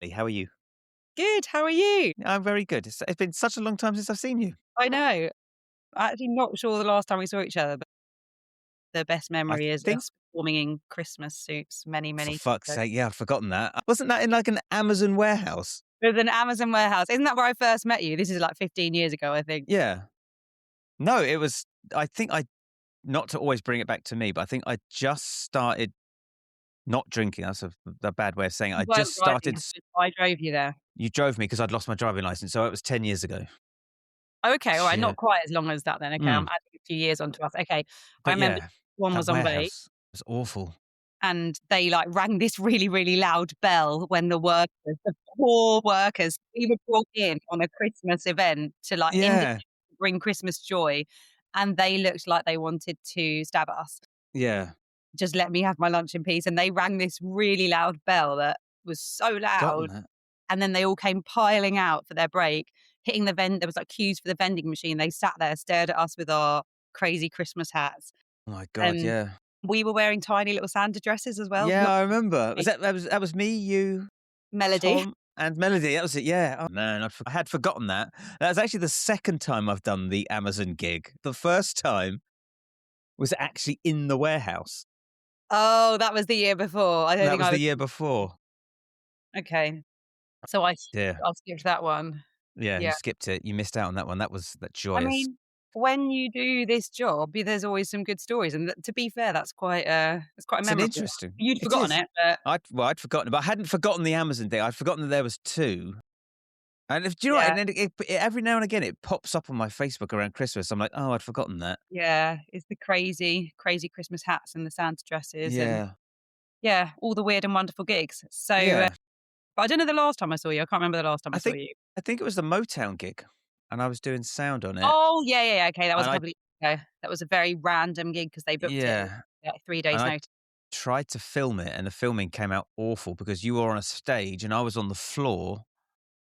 Hey, how are you? Good, how are you? I'm very good. It's been such a long time since I've seen you. I know. I'm actually not sure the last time we saw each other, but the best I memory is think, us performing in Christmas suits many, for many years fuck's ago. sake, yeah, I've forgotten that. Wasn't that in like an Amazon warehouse? There's an Amazon warehouse. Isn't that where I first met you? This is like 15 years ago, I think. Yeah. No, it was. I think I, not to always bring it back to me, but I think I just started not drinking. That's a bad way of saying it. You I weren't just driving, started. I drove you there. You drove me because I'd lost my driving license. So it was 10 years ago. Oh, okay, all right, not Shit. quite as long as that then. Okay, I'm Mm. adding a few years onto us. Okay, I But remember yeah, one that was on vape warehouse was awful. and they like rang this really, really loud bell when the poor workers, we were brought in on a Christmas event to like Yeah. bring Christmas joy, and they looked like they wanted to stab us. Yeah. Just let me have my lunch in peace, and they rang this really loud bell that was so Gotten loud, that. and then they all came piling out for their break, hitting there was, like, queues for the vending machine. They sat there, stared at us with our crazy Christmas hats, Oh my God. and Yeah. we were wearing tiny little Santa dresses as well, Yeah, not I remember. Was me, that was me, you, Melody. Tom, and Melody? That was it. Yeah. Oh man, I had forgotten that. That was actually the second time I've done the Amazon gig. The first time was actually in the warehouse. Oh, that was the year before. I don't That think was I the was year before. okay. So Yeah. I skipped that one. Yeah, you Yeah. skipped it. You missed out on that one. That was that I joyous. mean, when you do this job, there's always some good stories, and to be fair, that's quite a It's an memorable one. interesting. You'd It forgotten is. it, but I'd forgotten, but I hadn't forgotten the Amazon thing. I'd forgotten that there was two. And do you know what? yeah, And then every now and again it pops up on my Facebook around Christmas. I'm like, oh, I'd forgotten that. yeah, it's the crazy, crazy Christmas hats and the Santa dresses and, Yeah. yeah, all the weird and wonderful gigs. So, Yeah. but I don't know the last time I saw you. I can't remember the last time I I saw think you. I think it was the Motown gig, and I was doing sound on it, Oh, yeah, yeah, yeah, okay, that was and a I couple of years ago. That was a very random gig because they booked it, yeah, like 3 and days I notice. tried to film it, and the filming came out awful because you were on a stage and I was on the floor,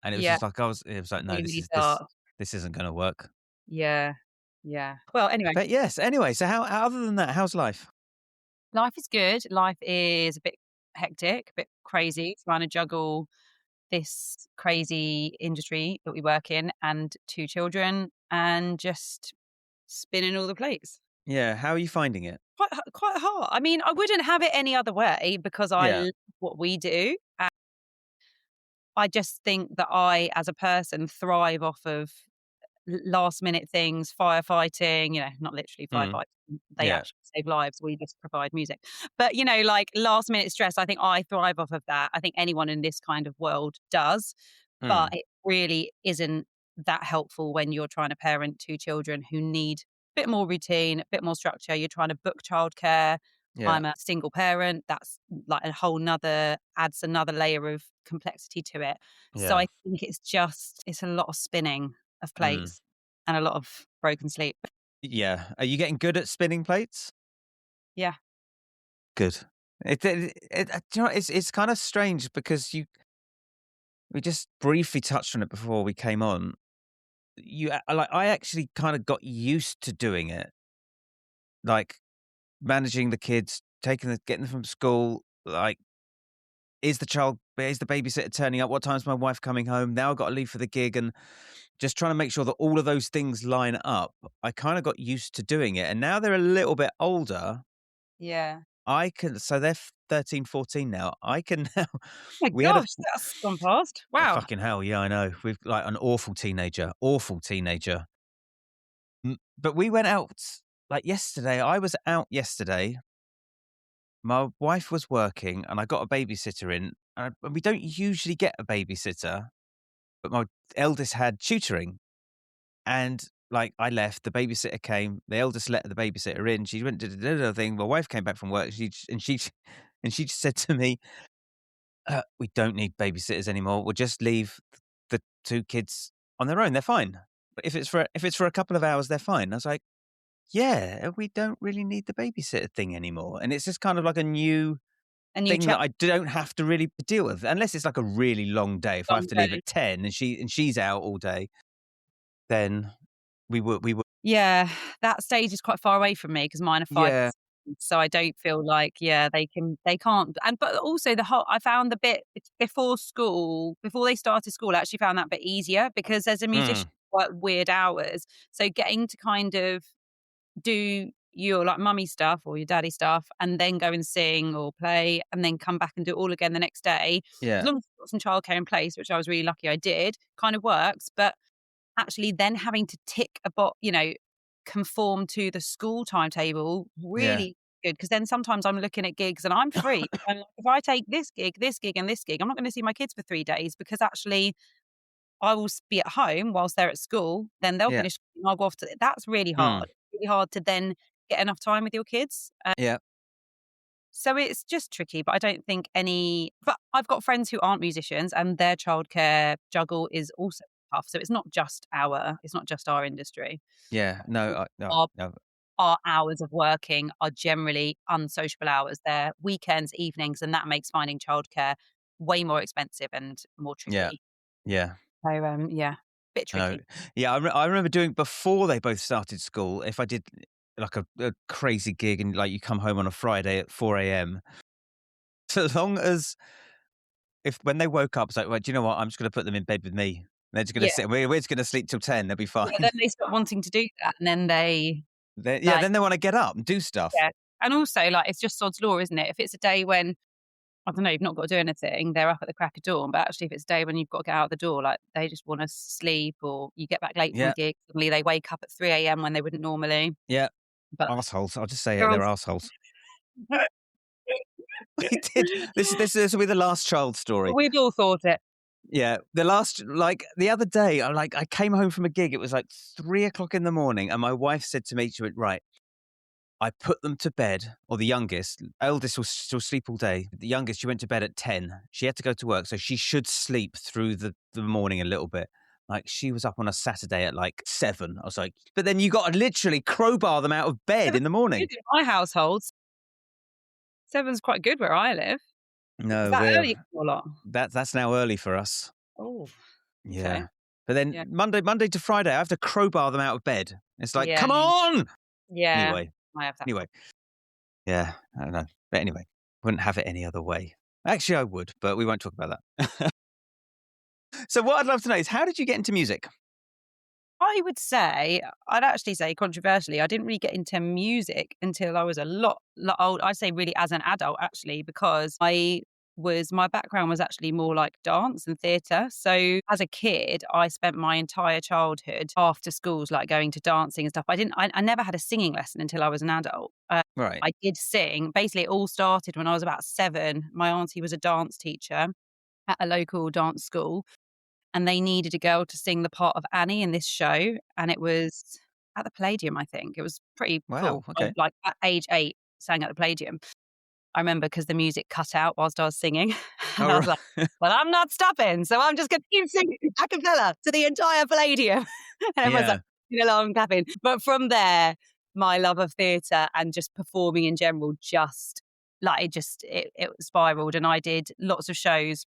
and it was Yeah, just like it was like, no, really, this really is dark. this isn't going to work. Yeah, yeah. Well, anyway, But yes, anyway, so how other than that, how's life? life is good. Life is a bit hectic, a bit crazy, trying to juggle this crazy industry that we work in and 2 children and just spinning all the plates. Yeah, how are you finding it? Quite hard. I mean, I wouldn't have it any other way because I Yeah. love what we do. I just think that I, as a person, thrive off of last minute things, firefighting, not literally Mm, firefighting, they yeah. actually save lives, we just provide music. But, like last minute stress, I think I thrive off of that. I think anyone in this kind of world does, but Mm, it really isn't that helpful when you're trying to parent 2 children who need a bit more routine, a bit more structure. You're trying to book childcare. yeah. I'm a single parent. That's like a whole nother adds another layer of complexity to it. So Yeah. I think it's a lot of spinning of Mm, plates and a lot of broken sleep. yeah. Are you getting good at spinning plates? Yeah. Good. Do you know, it's kind of strange because we just briefly touched on it before we came on. I actually kind of got used to doing it, like managing the kids, getting them from school. Like, is the babysitter turning up? What time's my wife coming home? Now I've got to leave for the gig, and just trying to make sure that all of those things line up. I kind of got used to doing it, and now they're a little bit older. Yeah. I can, so they're 13, 14 now. I can now. My We had a gosh, that's gone past. Wow. fucking hell, yeah, I know. We've like an awful teenager. But we went out like yesterday. I was out yesterday. My wife was working, and I got a babysitter in. And we don't usually get a babysitter, but my eldest had tutoring, and like I left, the babysitter came. The eldest let the babysitter in. She went to the thing. My wife came back from work. And she just said to me, "We don't need babysitters anymore. We'll just leave the two kids on their own. They're fine. But if it's for a couple of hours, they're fine." I was like, "Yeah, we don't really need the babysitter thing anymore." And it's just kind of like a new A new thing that chapter, I don't have to really deal with, unless it's like a really long day. If I have long to leave day. at 10 and she's out all day, then we would. Yeah, that stage is quite far away from me because mine are 5 and Yeah, 6. So I don't feel like, yeah, they can't. And but also I found the bit before school, before they started school, I actually found that bit easier because as a musician, Mm, work weird hours. So getting to kind of do your like mummy stuff or your daddy stuff and then go and sing or play and then come back and do it all again the next day. As yeah, long as you've got some childcare in place, which I was really lucky I did, kind of works. But actually then having to conform to the school timetable, yeah, really good. Because then sometimes I'm looking at gigs and I'm free. And like, if I take this gig, and this gig, I'm not gonna see my kids for 3 days because actually I will be at home whilst they're at school, then they'll yeah, finish and I'll go off to that's really mm, hard. Really hard to then get enough time with your kids. yeah, So it's just tricky, but I don't think but I've got friends who aren't musicians and their childcare juggle is also tough. So it's not just our industry. yeah. No, no, Our no. our hours of working are generally unsociable hours. They're weekends, evenings, and that makes finding childcare way more expensive and more Yeah, tricky. yeah. So yeah, bit I know. tricky. Yeah, I remember doing before they both started school. If I did like a crazy gig and like you come home on a Friday at 4 a.m. So long as if when they woke up, it's like, well, do you know what? I'm just going to put them in bed with me. They're just going to Yeah. sit. We're just going to sleep till 10. They'll be fine. Yeah, then they start wanting to do that, and then they, Yeah, like then they want to get up and do stuff. yeah. And also, like, it's just sod's law, isn't it? If it's a day when, I don't know, you've not got to do anything, they're up at the crack of dawn, but actually if it's a day when you've got to get out the door, like, they just wanna sleep or you get back late from a Yeah, gig, suddenly they wake up at 3 a.m. when they wouldn't normally. yeah. But Assholes. I'll just say it. They're girls assholes. We did. This will be the last child story. we've all thought it. Yeah, the last like the other day, I came home from a gig. It was like 3 o'clock in the morning, and my wife said to me, "She went right. I put them to bed, or the youngest, eldest will still sleep all day. The youngest, she went to bed at 10. She had to go to work, so she should sleep through the morning a little bit. Like she was up on a Saturday at like 7. I was like, but then you got to literally crowbar them out of bed 7's in the morning. good in my household. 7's quite good where I live. Is No, that early or not? that's now early for us. Oh, okay. Yeah. But then Yeah. Monday to Friday, I have to crowbar them out of bed. It's like, Yeah. come on. Yeah. Anyway, I have that anyway, yeah, I don't know. But anyway, wouldn't have it any other way. Actually, I would, but we won't talk about that. So, what I'd love to know is how did you get into music? I'd actually say controversially, I didn't really get into music until I was a lot old. I'd say really as an adult, actually, because my background was actually more like dance and theatre. So as a kid, I spent my entire childhood after schools, like going to dancing and stuff. I never had a singing lesson until I was an adult. Right. I did sing. Basically, it all started when I was about 7. My auntie was a dance teacher at a local dance school and they needed a girl to sing the part of Annie in this show, and it was at the Palladium, I think. It was pretty Wow. cool. I, Okay. like, at age 8, sang at the Palladium. I remember because the music cut out whilst I was singing, and All I was like, right. "Well, I'm not stopping, so I'm just gonna keep singing a cappella to the entire Palladium." And everyone's like, Yeah. singing along, clapping. But from there, my love of theatre and just performing in general just like, it spiraled, and I did lots of shows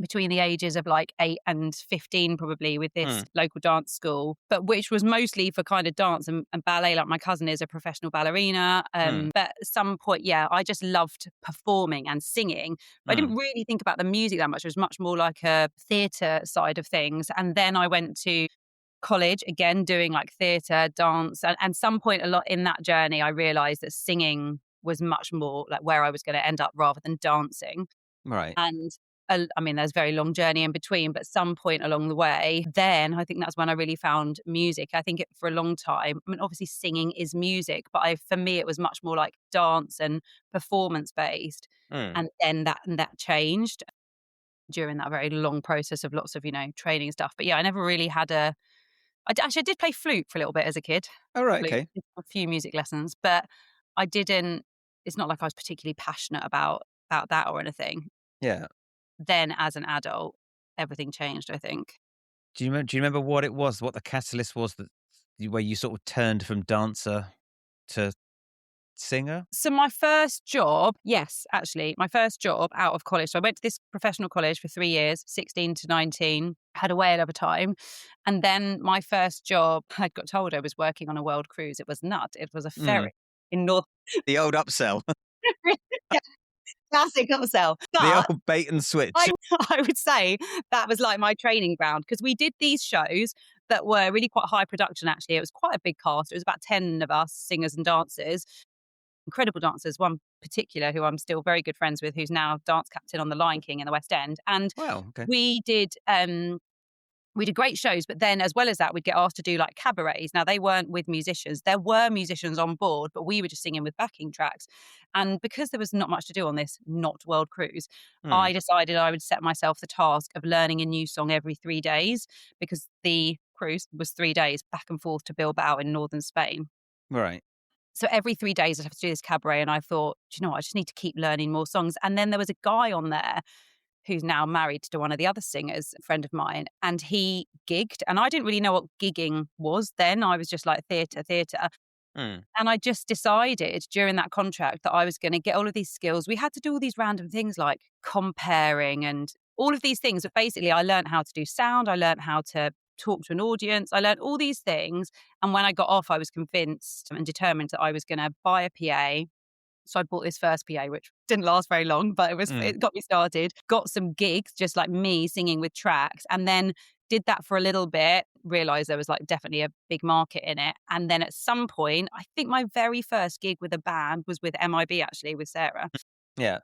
between the ages of like 8 and 15 probably with this Hmm. local dance school, but which was mostly for kind of dance and ballet. Like my cousin is a professional ballerina. Hmm. But at some point, yeah, I just loved performing and singing. But I Hmm. didn't really think about the music that much. It was much more like a theatre side of things. And then I went to college again doing like theatre, dance. And some point a lot in that journey, I realized that singing was much more like where I was going to end up rather than dancing. Right. And I mean, there's a very long journey in between, but some point along the way, then I think that's when I really found music. I think for a long time, I mean, obviously singing is music, but for me, it was much more like dance and performance based. Hmm. And then that changed during that very long process of lots of, training and stuff. But yeah, I never really had actually I did play flute for a little bit as a kid, All right. flute, Okay. a few music lessons, but I didn't, it's not like I was particularly passionate about that or anything. Yeah. Then as an adult, everything changed, I think. Do you remember what it was? What the catalyst was where you sort of turned from dancer to singer? So my first job, yes, actually, my first job out of college. So I went to this professional college for 3 years, 16 to 19, had a whale of a time. And then my first job, I got told I was working on a world cruise. It was not. It was a Hmm. ferry. in North. The old upsell, Yeah, classic upsell. the But old bait and switch. I I would say that was like my training ground because we did these shows that were really quite high production, actually. It was quite a big cast. It was about 10 of us, singers and dancers, incredible dancers. One particular who I'm still very good friends with, who's now dance captain on The Lion King in the West End. And Wow, okay. we did we did great shows, but then as well as that, we'd get asked to do like cabarets. Now they weren't with musicians. There were musicians on board, but we were just singing with backing tracks. And because there was not much to do on this not world cruise, Hmm, I decided I would set myself the task of learning a new song every 3 days because the cruise was 3 days back and forth to Bilbao in northern Spain. right. So every 3 days I'd have to do this cabaret, and I thought, "Do you know what? I just need to keep learning more songs." And then there was a guy on there who's now married to one of the other singers, a friend of mine, and he gigged. And I didn't really know what gigging was then. I was just like theatre, theatre. Hmm, And I just decided during that contract that I was going to get all of these skills. We had to do all these random things like comparing and all of these things. But basically, I learned how to do sound. I learned how to talk to an audience. I learned all these things. And when I got off, I was convinced and determined that I was going to buy a PA. So I bought this first PA, which didn't last very long, but hmm, it got me started. Got some gigs, just like me singing with tracks, and then did that for a little bit. Realized there was like definitely a big market in it, and then at some point, I think my very first gig with a band was with MIB, actually, with Sarah. yeah,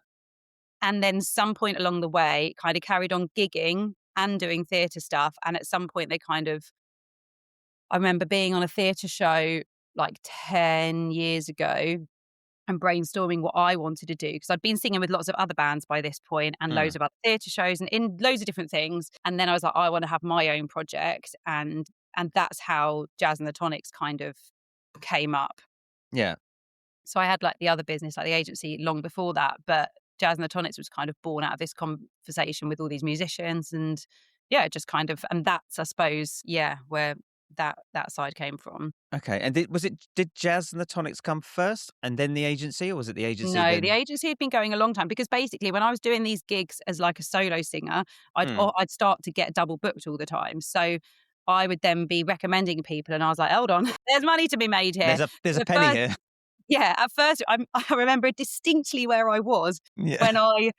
And then some point along the way, kind of carried on gigging and doing theatre stuff. And at some point, they kind of, I remember being on a theatre show like 10 years ago and brainstorming what I wanted to do because I'd been singing with lots of other bands by this point and hmm, loads of other theatre shows and in loads of different things. And then I was like, I want to have my own project, and that's how Jazz and the Tonics kind of came up. yeah. So I had like the other business, like the agency, long before that, but Jazz and the Tonics was kind of born out of this conversation with all these musicians, and yeah, just kind of, and that's I suppose, yeah, where that side came from. Okay, and did Jazz and the Tonics come first and then the agency, or was it the agency No, the then? agency had been going a long time because basically when I was doing these gigs as like a solo singer, Hmm, I'd start to get double booked all the time. So I would then be recommending people and I was like, "Hold on, there's money to be made here." there's a The penny first here. Yeah, at first I remember distinctly where I was Yeah. when I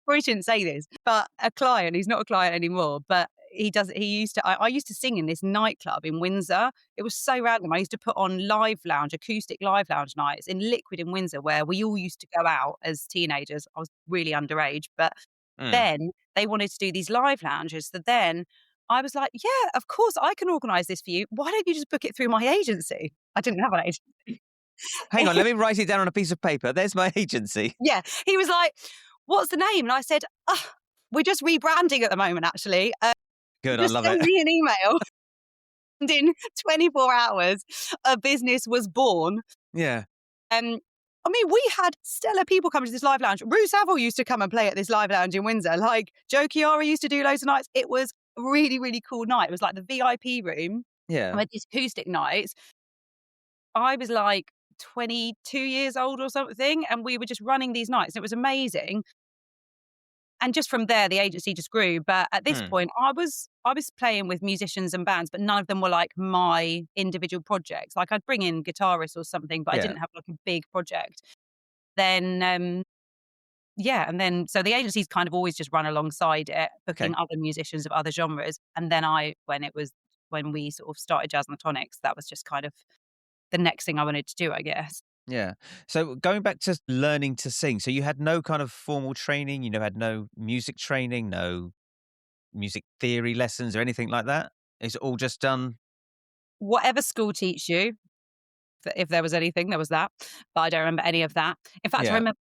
probably shouldn't say this, but a client, he's not a client anymore, but he used to I used to sing in this nightclub in Windsor. It was so random. I used to put on live lounge, acoustic live lounge nights in Liquid in Windsor where we all used to go out as teenagers. I was really underage, but Hmm, then they wanted to do these live lounges. So then I was like, "Yeah, of course I can organise this for you. Why don't you just book it through my agency?" I didn't have an agency. hang on, let me write it down on a piece of paper. There's my agency. Yeah, he was like, "What's the name?" And I said, we're just rebranding at the moment, actually. Good, I Just love send it. me an email." And in 24 hours, a business was born. Yeah, Um, I mean, we had stellar people coming to this live lounge. Rue Saville used to come and play at this live lounge in Windsor. Like, Joe Chiara used to do loads of nights. It was a really, really cool night. It was like the VIP room. yeah, And with these acoustic nights, I was like 22 years old or something, and we were just running these nights. It was amazing. And just from there, the agency just grew. But at this hmm, point, I was playing with musicians and bands, but none of them were like my individual projects. Like I'd bring in guitarists or something, but I yeah. didn't have like a big project. Then yeah, and then so the agency's kind of always just run alongside it, booking Okay, other musicians of other genres. And then when we sort of started Jazz and the Tonics, that was just kind of the next thing I wanted to do, I guess. yeah. So going back to learning to sing, so you had no kind of formal training, had no music training, no music theory lessons or anything like that? It's all just done. Whatever school teach you, if there was anything, there was that, but I don't remember any of that. In fact, I Yeah. remember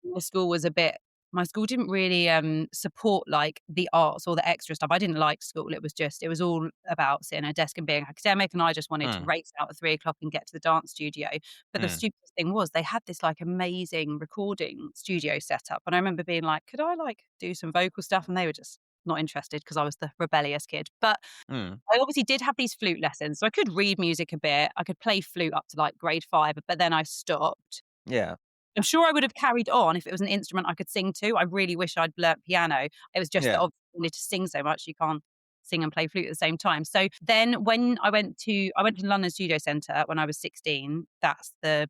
my school didn't really, support, like, the arts or the extra stuff. I didn't like school. It was all about sitting at a desk and being academic, and I just wanted to Mm, race out at 3 o'clock and get to the dance studio. But the mm, stupidest thing was they had this, like, amazing recording studio set up, and I remember being like, "Could I, like, do some vocal stuff?" And they were just not interested because I was the rebellious kid. But mm, I obviously did have these flute lessons, so I could read music a bit. I could play flute up to, like, grade 5, but then I stopped. yeah, I'm sure I would have carried on if it was an instrument I could sing to. I really wish I'd learnt piano. It was just that yeah, obviously I wanted to sing so much, you can't sing and play flute at the same time. So then when I went to the London Studio Centre when I was 16, that's the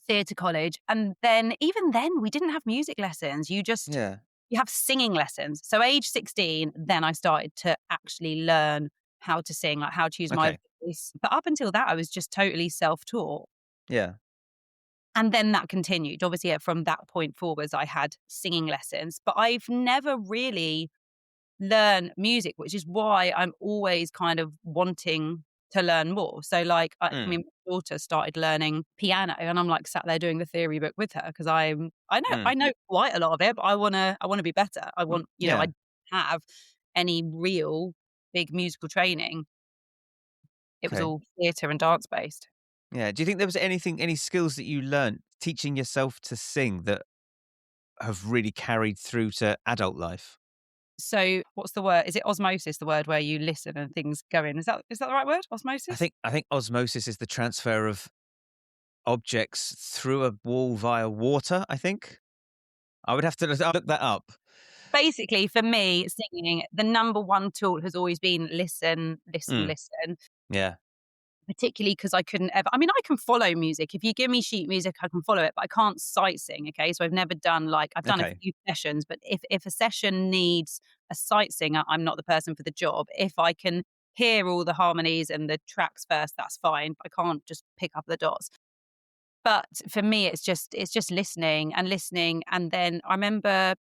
theatre college, and then even then, we didn't have music lessons. Yeah. You have singing lessons. So age 16, then I started to actually learn how to sing, like how to use my Okay. voice. But up until that, I was just totally self-taught. Yeah. And then that continued. Obviously, from that point forwards, I had singing lessons, but I've never really learned music, which is why I'm always kind of wanting to learn more. So, like, I Mm. mean, my daughter started learning piano, and I'm like sat there doing the theory book with her because Mm. I know quite a lot of it, but I wanna be better. I want, I Yeah. don't have any real big musical training. It was Okay. all theatre and dance based. Yeah. Do you think there was any skills that you learned teaching yourself to sing that have really carried through to adult life? So, what's the word? Is it osmosis, the word where you listen and things go in? Is that the right word? Osmosis? I think osmosis is the transfer of objects through a wall via water, I think. I'll look that up. Basically, for me, singing, the number one tool has always been listen, listen, Mm. listen, Yeah. particularly because I couldn't ever I mean, I can follow music. If you give me sheet music, I can follow it, but I can't sight sing, okay? So I've never done, like I've done a Okay. few sessions, but if a session needs a sight singer, I'm not the person for the job. If I can hear all the harmonies and the tracks first, that's fine. I can't just pick up the dots. But for me, it's just listening and listening, and then I remember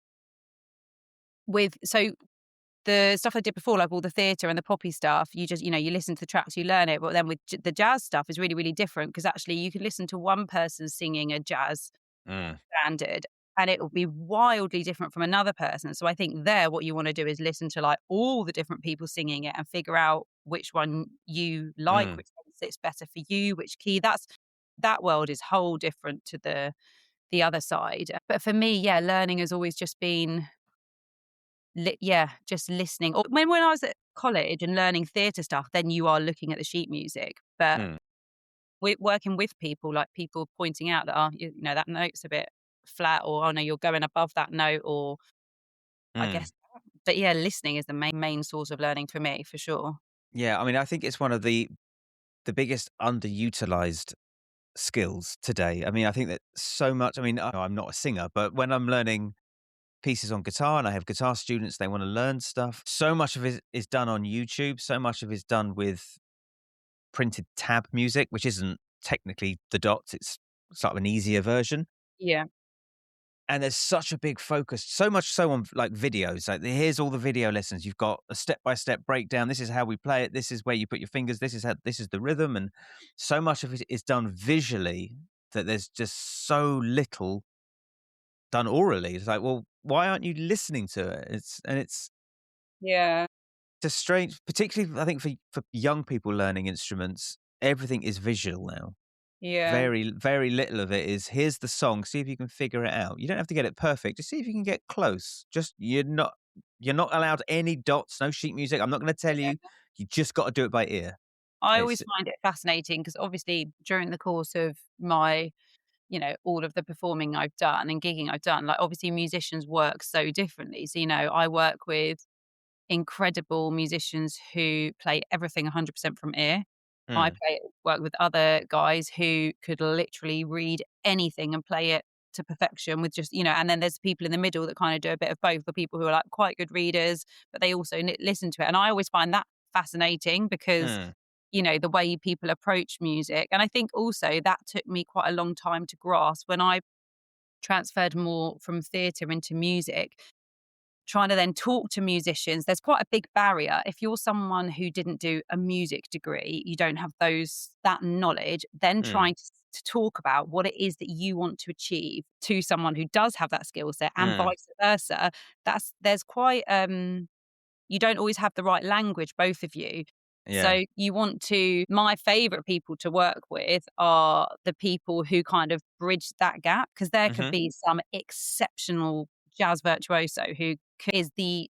the stuff I did before, like all the theatre and the poppy stuff, you just, you listen to the tracks, you learn it. But then with the jazz stuff is really, really different because actually you could listen to one person singing a jazz Mm. standard and it will be wildly different from another person. So I think there, what you want to do is listen to like all the different people singing it and figure out which one you like, Mm. which one sits better for you, which key. That world is whole different to the other side. But for me, yeah, learning has always just been yeah, just listening. Or when I was at college and learning theatre stuff, then you are looking at the sheet music. But Mm. we're working with people, like people pointing out that, that note's a bit flat, or, oh, no, you're going above that note, or I Mm. guess. But yeah, listening is the main source of learning for me, for sure. Yeah, I mean, I think it's one of the biggest underutilized skills today. I mean, I think that so much. I mean, I'm not a singer, but when I'm learning pieces on guitar and I have guitar students, they want to learn stuff. So much of it is done on YouTube. So much of it is done with printed tab music, which isn't technically the dots. It's sort of an easier version. Yeah. And there's such a big focus, so much so on like videos. Like here's all the video lessons. You've got a step-by-step breakdown. This is how we play it. This is where you put your fingers. This is the rhythm. And so much of it is done visually that there's just so little done orally. It's like, well, why aren't you listening to it? It's Yeah. just strange, particularly I think for young people learning instruments, everything is visual now. Yeah. Very, very little of it is, "Here's the song, see if you can figure it out." You don't have to get it perfect, just see if you can get close. Just you're not allowed any dots, no sheet music. I'm not gonna tell you. You just gotta do it by ear. I It's always find it fascinating because obviously during the course of my, all of the performing I've done and gigging I've done, like obviously musicians work so differently. So, I work with incredible musicians who play everything 100% from ear. mm, Work with other guys who could literally read anything and play it to perfection with just, and then there's people in the middle that kind of do a bit of both, the people who are like quite good readers, but they also listen to it. And I always find that fascinating because, mm, the way people approach music. And I think also that took me quite a long time to grasp when I transferred more from theatre into music. Trying to then talk to musicians, there's quite a big barrier. If you're someone who didn't do a music degree, you don't have that knowledge, then mm, trying to talk about what it is that you want to achieve to someone who does have that skill set and mm, vice versa, there's quite you don't always have the right language, both of you. yeah, So my favorite people to work with are the people who kind of bridge that gap because there could mhm, be some exceptional jazz virtuoso who is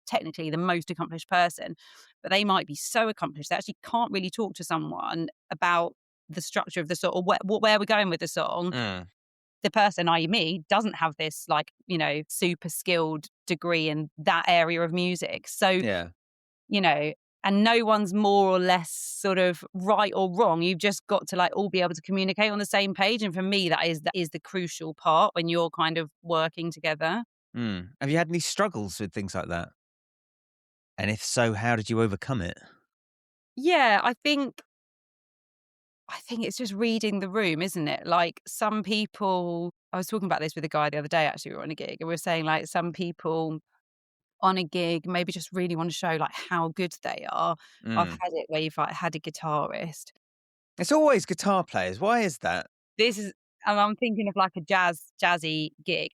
technically the most accomplished person, but they might be so accomplished they actually can't really talk to someone about the structure of the song or where we're going with the song. mm, The person, i.e. me, doesn't have this like, super skilled degree in that area of music. So, yeah, you know, and no one's more or less sort of right or wrong. You've just got to like all be able to communicate on the same page. And for me, that is the crucial part when you're kind of working together. Mm. Have you had any struggles with things like that? And if so, how did you overcome it? Yeah, I think it's just reading the room, isn't it? Like some people, I was talking about this with a guy the other day, actually, we were on a gig, and we were saying like some people on a gig maybe just really want to show like how good they are. I've Mm. had it where you've like had a guitarist. It's always guitar players. Why is that? This is, and I'm thinking of like a jazzy gig.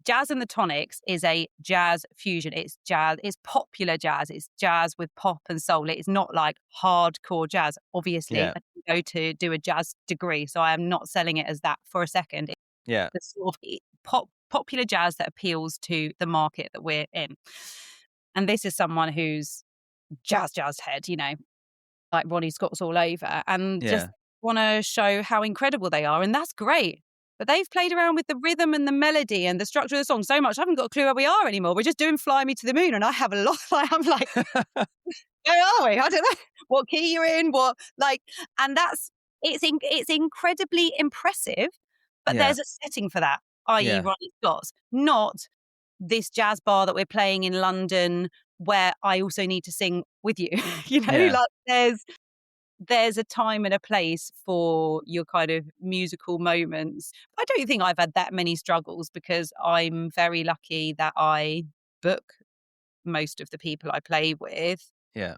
Jazz and the Tonics is a jazz fusion. It's jazz, it's popular jazz. It's jazz with pop and soul. It is not like hardcore jazz. Obviously, Yeah. I didn't go to do a jazz degree, so I am not selling it as that for a second. It's Yeah. the sort of popular jazz that appeals to the market that we're in. And this is someone who's jazz head, like Ronnie Scott's all over, and just Yeah. wanna show how incredible they are, and that's great. But they've played around with the rhythm and the melody and the structure of the song so much, I haven't got a clue where we are anymore. We're just doing "Fly Me to the Moon," and I have a lot I'm like, "Where are we? I don't know what key you're in, what" like, and it's incredibly impressive, but Yeah. there's a setting for that, i.e. Yeah. Ronnie Scott's, not this jazz bar that we're playing in London where I also need to sing with you. Yeah. Like there's a time and a place for your kind of musical moments. I don't think I've had that many struggles because I'm very lucky that I book most of the people I play with. Yeah.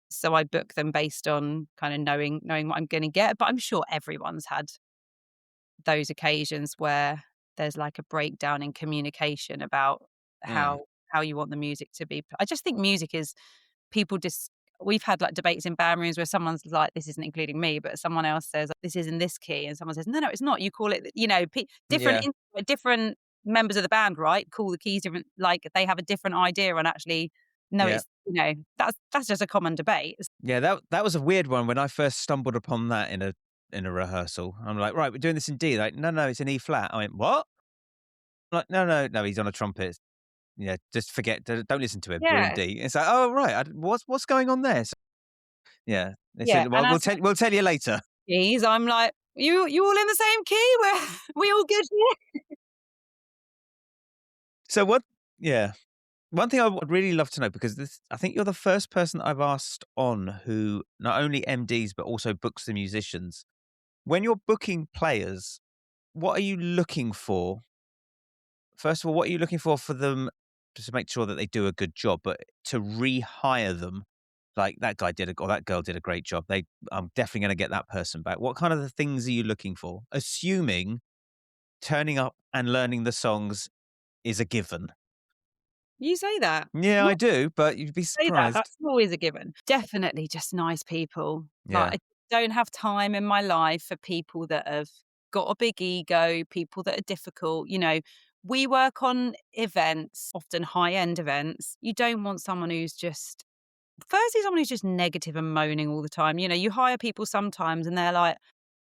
So I book them based on kind of knowing what I'm going to get. But I'm sure everyone's had those occasions where there's like a breakdown in communication about Mm. how you want the music to be. I just think music is people just we've had like debates in band rooms where someone's like, this isn't including me, but someone else says this is in this key, and someone says no, it's not. You call it, different Yeah. different members of the band, right? Call the keys different, like they have a different idea, and actually, no, Yeah. it's that's just a common debate. Yeah. That was a weird one when I first stumbled upon that in a rehearsal. I'm like, right, we're doing this in D. Like, no, it's in E flat. I went, what? Like, no, he's on a trumpet. Yeah, just forget. Don't listen to him. We're in Yeah, D. It's like, oh right, what's going on there? So, yeah, they yeah, said, and well, as we'll tell you later. keys, I'm like, you all in the same key? We all good here? So what? Yeah, one thing I would really love to know, because I think you're the first person I've asked on who not only MDs but also books the musicians. When you're booking players, what are you looking for? First of all, what are you looking for them, just to make sure that they do a good job, but to rehire them, like that guy did or that girl did a great job. I'm definitely going to get that person back. What kind of the things are you looking for? Assuming turning up and learning the songs is a given. You say that. Yeah, I do, but you'd be Say that, surprised. that's always a given. Definitely just nice people. Like, Yeah. I don't have time in my life for people that have got a big ego, people that are difficult. We work on events, often high-end events. You don't want someone who's just firstly, someone who's just negative and moaning all the time. You hire people sometimes and they're like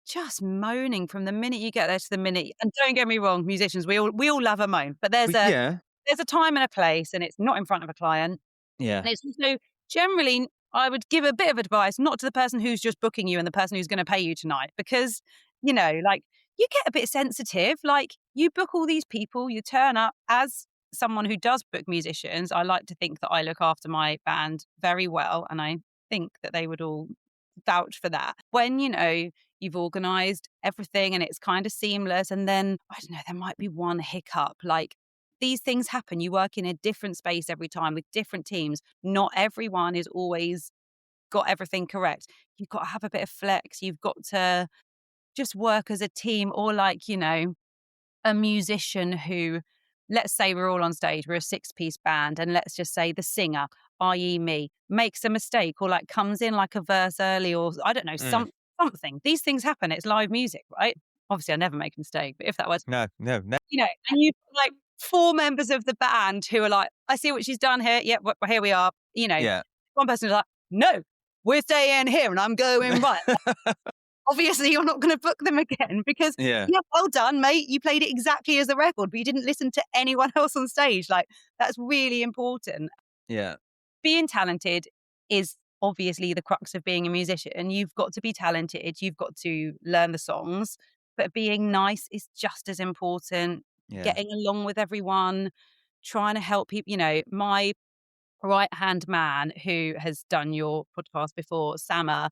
just moaning from the minute you get there to the minute, and don't get me wrong, musicians, we all love a moan, but there's But a yeah. there's a time and a place, and it's not in front of a client. Yeah. And it's also generally, I would give a bit of advice, not to the person who's just booking you and the person who's going to pay you tonight, because, like you get a bit sensitive. Like you book all these people, you turn up as someone who does book musicians. I like to think that I look after my band very well. And I think that they would all vouch for that. When, you've organized everything and it's kind of seamless. And then, I don't know, there might be one hiccup. Like these things happen. You work in a different space every time with different teams. Not everyone is always got everything correct. You've got to have a bit of flex. You've got to just work as a team, or like, a musician who, let's say we're all on stage, we're a six-piece band, and let's just say the singer, i.e. me, makes a mistake or like comes in like a verse early, or I don't know, Mm. something. These things happen. It's live music, right? Obviously, I never make a mistake, but if that was, No. and you like four members of the band who are like, I see what she's done here. Yep, here we are. Yeah. One person is like, no, we're staying here, and I'm going right. Obviously, you're not going to book them again because, Yeah. yeah, well done, mate. You played it exactly as the record, but you didn't listen to anyone else on stage. Like, that's really important. Yeah. Being talented is obviously the crux of being a musician. You've got to be talented, you've got to learn the songs, but being nice is just as important. Yeah. Getting along with everyone, trying to help people. My right-hand man who has done your podcast before, Sama,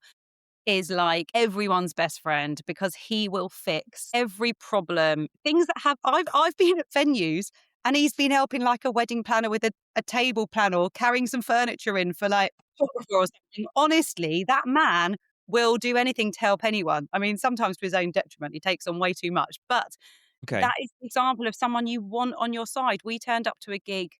is like everyone's best friend because he will fix every problem. Things that have I've been at venues and he's been helping like a wedding planner with a table planner or carrying some furniture in for like a photographer or something. Honestly, that man will do anything to help anyone. I mean, sometimes to his own detriment. He takes on way too much. But Okay. that is an example of someone you want on your side. We turned up to a gig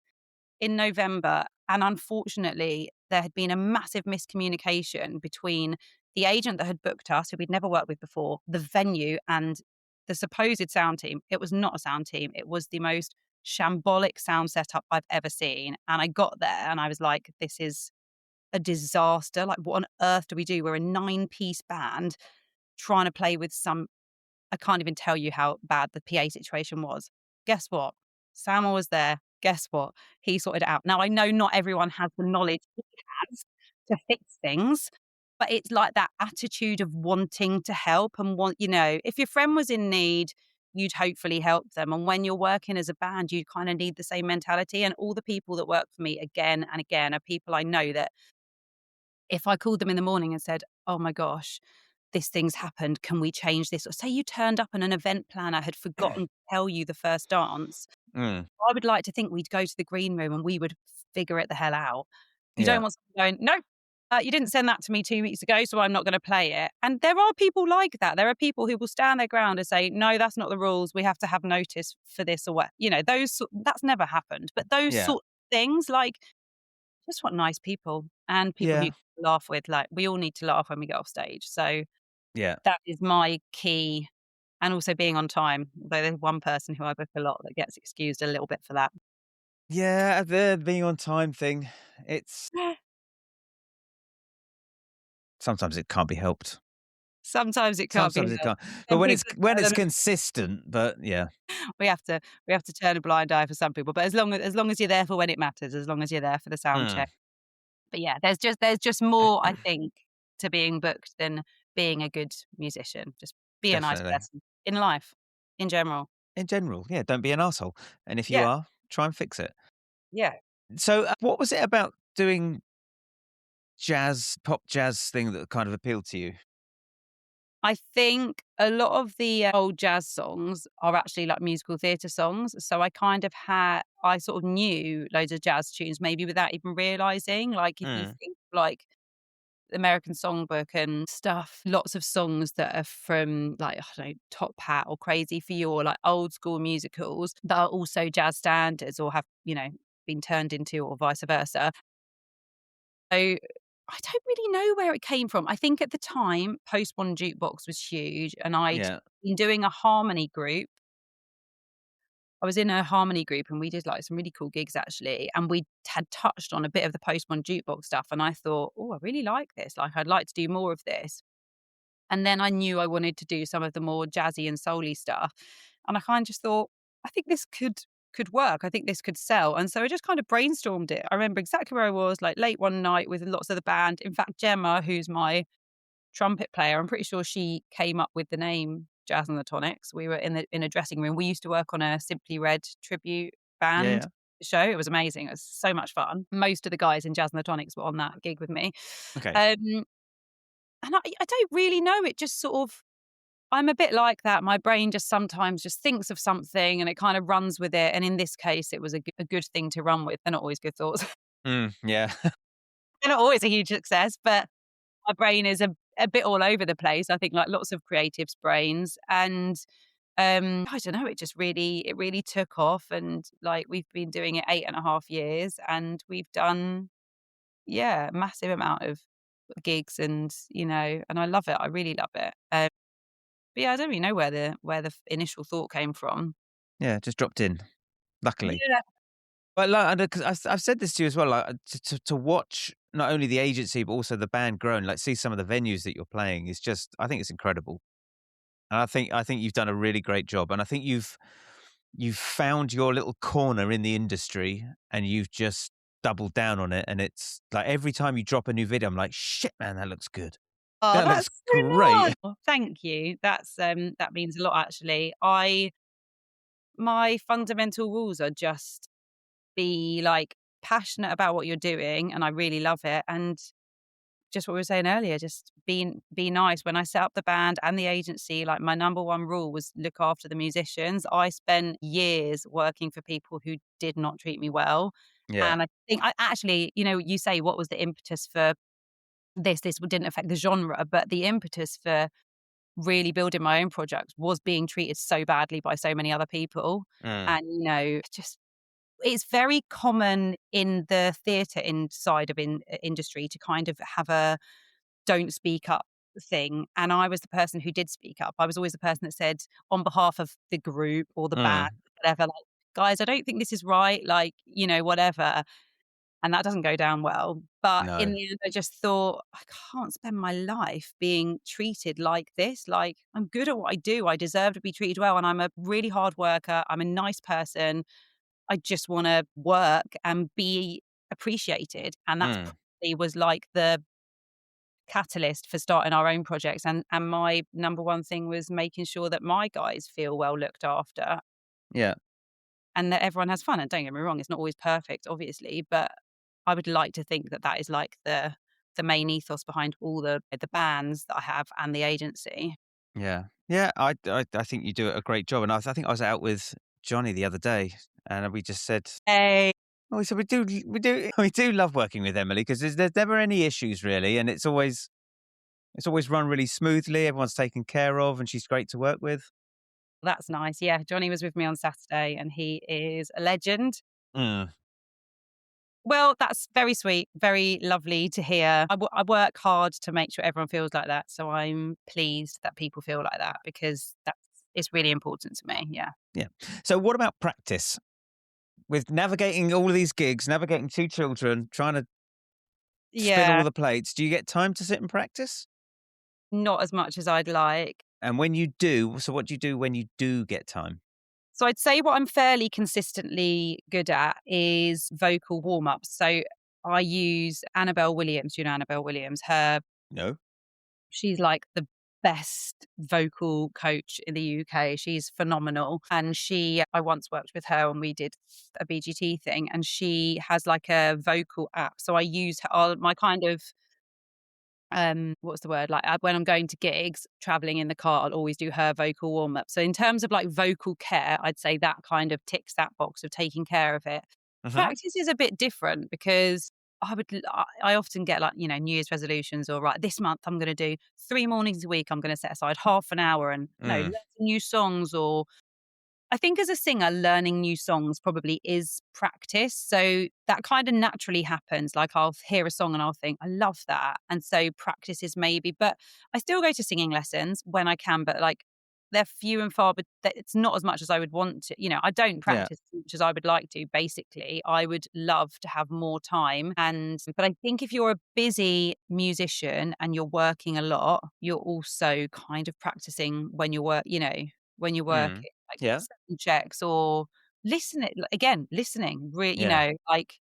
in November, and unfortunately, there had been a massive miscommunication between the agent that had booked us, who we'd never worked with before, the venue, and the supposed sound team. It was not a sound team. It was the most shambolic sound setup I've ever seen. And I got there and I was like, this is a disaster. Like, what on earth do we do? We're a 9-piece band trying to play with some I can't even tell you how bad the PA situation was. Guess what? Sam was there. Guess what? He sorted it out. Now, I know not everyone has the knowledge he has to fix things, but it's like that attitude of wanting to help and if your friend was in need, you'd hopefully help them. And when you're working as a band, you kind of need the same mentality. And all the people that work for me again and again are people I know that if I called them in the morning and said, "Oh my gosh, this thing's happened. Can we change this?" Or say you turned up and an event planner had forgotten to tell you the first dance. Mm. I would like to think we'd go to the green room and we would figure it the hell out. You don't Yeah. want someone going, "No, you didn't send that to me 2 weeks ago, so I'm not gonna play it." And there are people like that. There are people who will stand their ground and say, "No, that's not the rules. We have to have notice for this," or what. That's never happened. But those Yeah. sort of things, like, just want nice people and people who Yeah. you can laugh with. Like, we all need to laugh when we get off stage. So Yeah. that is my key, and also being on time, although there's one person who I book a lot that gets excused a little bit for that. Yeah. The being on time thing, it's sometimes it can't be helped. Sometimes it can't be Sometimes it helped. can't. But Some people when are it's better than consistent, but yeah. we have to we have to turn a blind eye for some people, but as long as you're there for when it matters, as long as you're there for the sound Mm. check. But yeah, there's just more, I think, to being booked than being a good musician. Just be a nice Definitely. person in life, in general. In general, yeah, don't be an asshole. And if you Yeah, are, try and fix it. yeah. So, what was it about doing pop jazz thing that kind of appealed to you? I think a lot of the old jazz songs are actually like musical theatre songs. So I sort of knew loads of jazz tunes, maybe without even realizing. Like, if you Mm. think like the American Songbook and stuff, lots of songs that are from like, I don't know, Top Hat or Crazy for You, or like old school musicals that are also jazz standards or have, been turned into, or vice versa. So I don't really know where it came from. I think at the time, Post One Jukebox was huge, and I'd Yeah. been doing a harmony group. I was in a harmony group and we did like some really cool gigs actually. And we had touched on a bit of the Post One Jukebox stuff. And I thought, oh, I really like this. Like, I'd like to do more of this. And then I knew I wanted to do some of the more jazzy and soul-y stuff. And I kind of just thought, I think this could work. I think this could sell. And so I just kind of brainstormed it. I remember exactly where I was, like late one night with lots of the band. In fact, Gemma, who's my trumpet player, I'm pretty sure she came up with the name Jazz and the Tonics. We were in a dressing room. We used to work on a Simply Red tribute Yeah, band yeah. show. It was amazing. It was so much fun. Most of the guys in Jazz and the Tonics were on that gig with me. Okay. Um, and I don't really know. It just sort of I'm a bit like that. My brain just sometimes just thinks of something and it kind of runs with it. And in this case, it was a good thing to run with. They're not always good thoughts. Yeah. They're not always a huge success, but my brain is a bit all over the place. I think like lots of creatives' brains. And I don't know, it really took off. And like we've been doing it 8.5 years and we've done, yeah, a massive amount of gigs and I love it. I really love it. But yeah, I don't really know where the initial thought came from. Yeah, just dropped in, luckily. Yeah. But like, because I've said this to you as well, like to watch not only the agency but also the band grow and like see some of the venues that you're playing is just, I think it's incredible. And I think you've done a really great job. And I think you've found your little corner in the industry and you've just doubled down on it, and it's like every time you drop a new video, I'm like, "Shit, man, that looks good. Oh, That that's looks so great." nice. Oh, thank you. That means a lot actually. My fundamental rules are just be, like, passionate about what you're doing, and I really love it, and just what we were saying earlier, just be nice. When I set up the band and the agency, like, my number one rule was look after the musicians. I spent years working for people who did not treat me well, Yeah. and I think I actually, you say what was the impetus for this didn't affect the genre, but the impetus for really building my own projects was being treated so badly by so many other people, Mm, and, just it's very common in the theatre side of industry to kind of have a "don't speak up" thing, and I was the person who did speak up. I was always the person that said, on behalf of the group or the band, mm. whatever, like, "Guys, I don't think this is right," like, whatever, and that doesn't go down well. But in No. the end, I just thought, "I can't spend my life being treated like this." Like, I'm good at what I do. I deserve to be treated well, and I'm a really hard worker. I'm a nice person. I just wanna work and be appreciated, and that's Mm. probably was, like, the catalyst for starting our own projects, and my number one thing was making sure that my guys feel well looked after Yeah. and that everyone has fun, and don't get me wrong, it's not always perfect, obviously, but I would like to think that that is, like, the main ethos behind all the bands that I have and the agency. Yeah. Yeah, I think you do a great job, and I think I was out with Johnny the other day, and we just said, Hey. "Oh, we said we do love working with Emily because there's never any issues really, and it's always run really smoothly, everyone's taken care of, and she's great to work with." That's nice, yeah, Johnny was with me on Saturday, and he is a legend. Mm. Well, that's very sweet, very lovely to hear. I work hard to make sure everyone feels like that, so I'm pleased that people feel like that because it's really important to me, yeah. Yeah. So what about practice? With navigating all of these gigs, navigating 2 children, trying to spin all Yeah, the plates, do you get time to sit and practice? not as much as I'd like. And when you do, so what do you do when you do get time? So I'd say what I'm fairly consistently good at is vocal warm-ups. So I use Annabelle Williams, Annabelle Williams? No? She's like the best vocal coach in the UK. She's phenomenal. And I once worked with her and we did a BGT thing, and she has like a vocal app. So I use my kind of what's the word? Like, when I'm going to gigs, traveling in the car, I'll always do her vocal warm up. So in terms of like vocal care, I'd say that kind of ticks that box of taking care of it. Mhm. Practice is a bit different because I often get like, New Year's resolutions, or right, this month I'm going to do 3 mornings a week. I'm going to set aside half an hour and, Mm. learn some new songs, or I think as a singer, learning new songs probably is practice. So that kind of naturally happens. Like, I'll hear a song and I'll think, I love that. And so practice is maybe, but I still go to singing lessons when I can, but like they're few and far, but it's not as much as I would want to. I don't Yeah. practice as much as I would like to, basically. I would love to have more time. But I think if you're a busy musician and you're working a lot, you're also kind of practicing when you're Mm. working, like Yeah. sound checks or listening, Yeah. like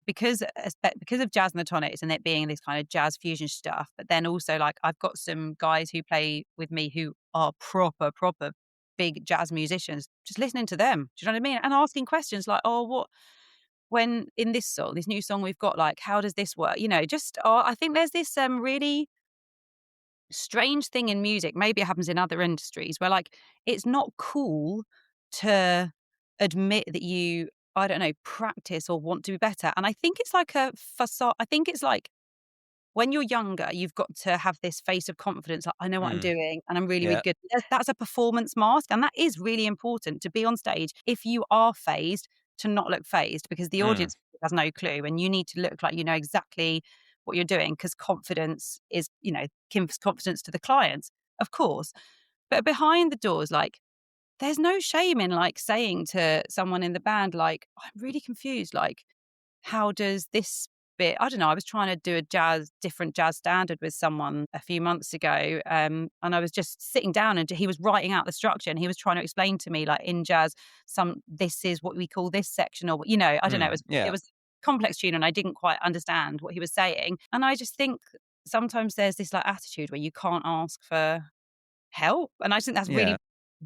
because of Jazz and the Tonics and it being this kind of jazz fusion stuff, but then also like I've got some guys who play with me who are proper big jazz musicians, just listening to them. Do you know what I mean? And asking questions like, "Oh, when in this song, this new song we've got, like, how does this work?" I think there's this really strange thing in music, maybe it happens in other industries, where like it's not cool to admit that you, I don't know, practice or want to be better. And I think it's like a facade. I think it's like when you're younger, you've got to have this face of confidence, like, I know what I'm Mm. doing and I'm really, really Yeah. good. That's a performance mask. And that is really important to be on stage. If you are phased, to not look phased, because the Mm. audience has no clue and you need to look like you know exactly what you're doing, because confidence is, gives confidence to the clients, of course. But behind the doors, like, there's no shame in like saying to someone in the band, like, I'm really confused. Like, how does this bit, I don't know, I was trying to do a different jazz standard with someone a few months ago, and I was just sitting down and he was writing out the structure and he was trying to explain to me, like, in jazz, this is what we call this section, or, I don't know, Mm. it Yeah. was complex tune and I didn't quite understand what he was saying. And I just think sometimes there's this like attitude where you can't ask for help. And I just think that's Yeah. really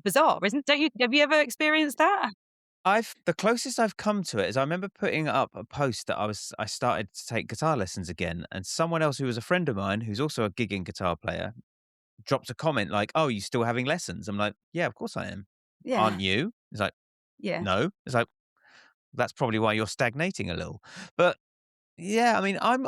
bizarre, isn't don't you have you ever experienced that? I've the closest I've come to it is I remember putting up a post that I started to take guitar lessons again, and someone else who was a friend of mine, who's also a gigging guitar player, dropped a comment like, "Oh, you still having lessons?" I'm like, "Yeah, of course I am. Yeah. Aren't you?" It's like, Yeah. "No." It's like, "That's probably why you're stagnating a little." But yeah, I mean, I'm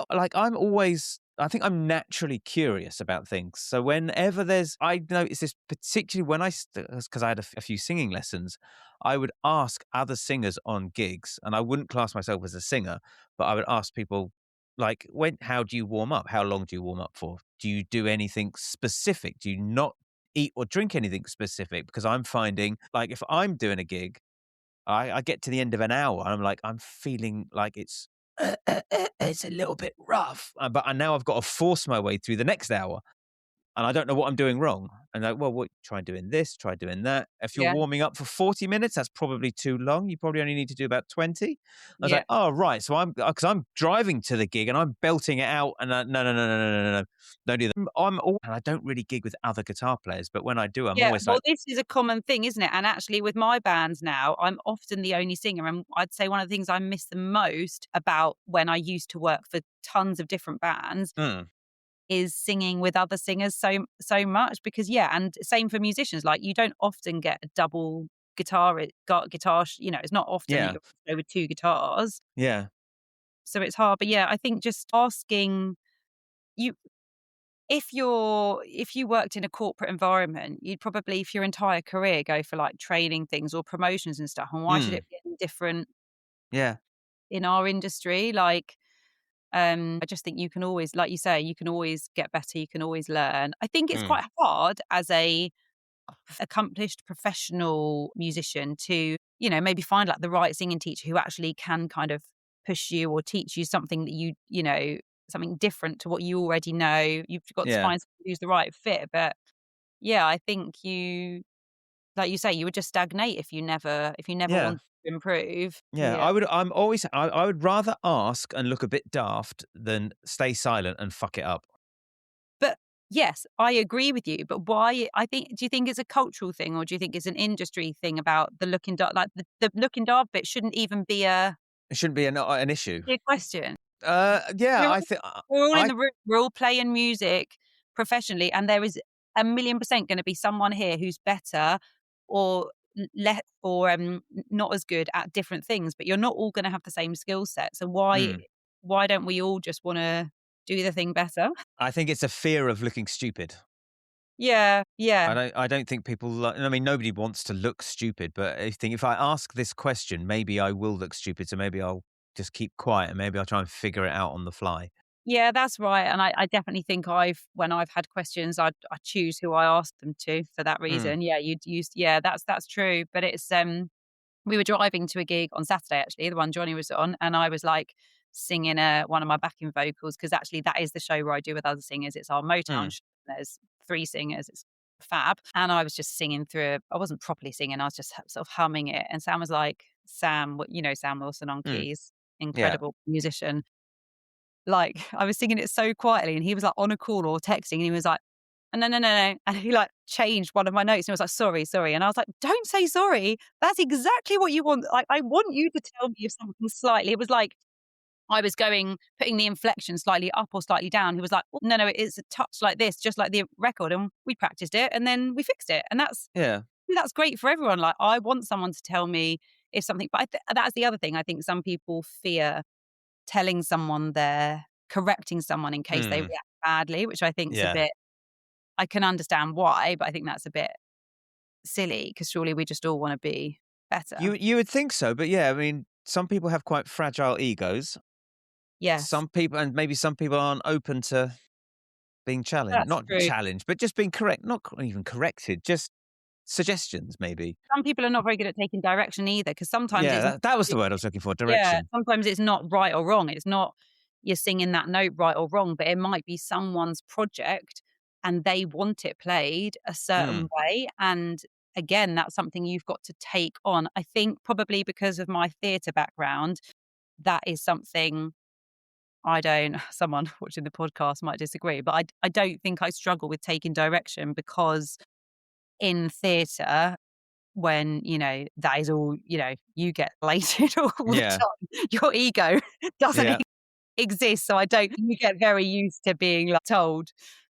always I think I'm naturally curious about things. So whenever I notice this particularly when because I had a few singing lessons, I would ask other singers on gigs, and I wouldn't class myself as a singer, but I would ask people like, how do you warm up? How long do you warm up for? Do you do anything specific? Do you not eat or drink anything specific? Because I'm finding like if I'm doing a gig I get to the end of an hour and I'm like, I'm feeling like it's a little bit rough, but now I've got to force my way through the next hour, and I don't know what I'm doing wrong. And like, well, what try doing this, try doing that. If you're Yeah. warming up for 40 minutes, that's probably too long. You probably only need to do about 20. I was Yeah. like, oh right, so because I'm driving to the gig and I'm belting it out, and no, no, no, no, no, no, no, no, don't do that. And I don't really gig with other guitar players, but when I do, I'm Yeah, always well, like, this is a common thing, isn't it? And actually with my bands now, I'm often the only singer, and I'd say one of the things I miss the most about when I used to work for tons of different bands mm, is singing with other singers so much because yeah, and same for musicians, like, you don't often get a double guitar, it's not often that yeah, you're there with 2 guitars, yeah, so it's hard. But yeah, I think just asking you if you worked in a corporate environment, you'd probably for your entire career go for, like, training things or promotions and stuff, and why should mm, it be any different yeah, in our industry? Like, I just think you can always like you say, you can always get better, you can always learn. I think it's mm, quite hard as a accomplished professional musician to, maybe find, like, the right singing teacher who actually can kind of push you or teach you something that something different to what you already know. You've got to yeah, find someone who's the right fit, but yeah, I think like you say, you would just stagnate if you never yeah. want to improve. Yeah, Yeah. I would rather ask and look a bit daft than stay silent and fuck it up. But yes, I agree with you, but why do you think it's a cultural thing or do you think it's an industry thing about the looking dark like the looking dark bit shouldn't even It shouldn't be an issue. be a question? Yeah, We're all we're all in I the room, we're all playing music professionally, and there is 1,000,000% gonna be someone here who's better or not as good at different things, but you're not all gonna have the same skill set. So mm, why don't we all just wanna do the thing better? I think it's a fear of looking stupid. Yeah, yeah. I don't think people I mean, nobody wants to look stupid, but I think if I ask this question, maybe I will look stupid, so maybe I'll just keep quiet and maybe I'll try and figure it out on the fly. Yeah, that's right, and I definitely think when I've had questions, I choose who I ask them to for that Mm, reason. Yeah, you'd use yeah, that's true, but we were driving to a gig on Saturday, actually, the one Johnny was on, and I was, like, singing, one of my backing vocals because actually that is the show where I do with other singers. It's our Motown mm, show. There's 3 singers. It's fab, and I was just singing through I wasn't properly singing, I was just sort of humming it, and Sam was like Sam Wilson on mm, keys, yeah, incredible musician. Like, I was singing it so quietly, and he was, like, on a call or texting, and he was like, "No, no, no, no," and he, like, changed one of my notes, and he was like, "Sorry, sorry," and I was like, "Don't say sorry. That's exactly what you want. Like, I want you to tell me if something slightly." It was like I was putting the inflection slightly up or slightly down. He was like, "Oh, no, no, it's a touch like this, just like the record," and we practiced it, and then we fixed it, and yeah, that's great for everyone. Like, I want someone to tell me if something but that's the other thing. I think some people fear telling someone they're correcting someone in case they mm, react badly, which I think's a yeah. bit I can understand why, but I think that's a bit silly because surely we just all wanna be better. You would think so, but yeah, I mean, some people have quite fragile egos. Yes, Some people and maybe some people aren't open to being challenged, that's not true. challenged, but just being not even corrected, just suggestions maybe. Some people are not very good at taking direction either because sometimes Yeah, it's not that was the word I was looking for, yeah, direction. sometimes it's not right or wrong. It's not you're singing that note right or wrong, but it might be someone's project and they want it played a certain Mm, way, and again, that's something you've got to take on. I think probably because of my theatre background that is something I don't someone watching the podcast might disagree, but I don't think I struggle with taking direction because in theatre, when, that is all, you get elated all the Yeah. time. Your ego doesn't Yeah. exist, so I don't think you get very used to being, like, told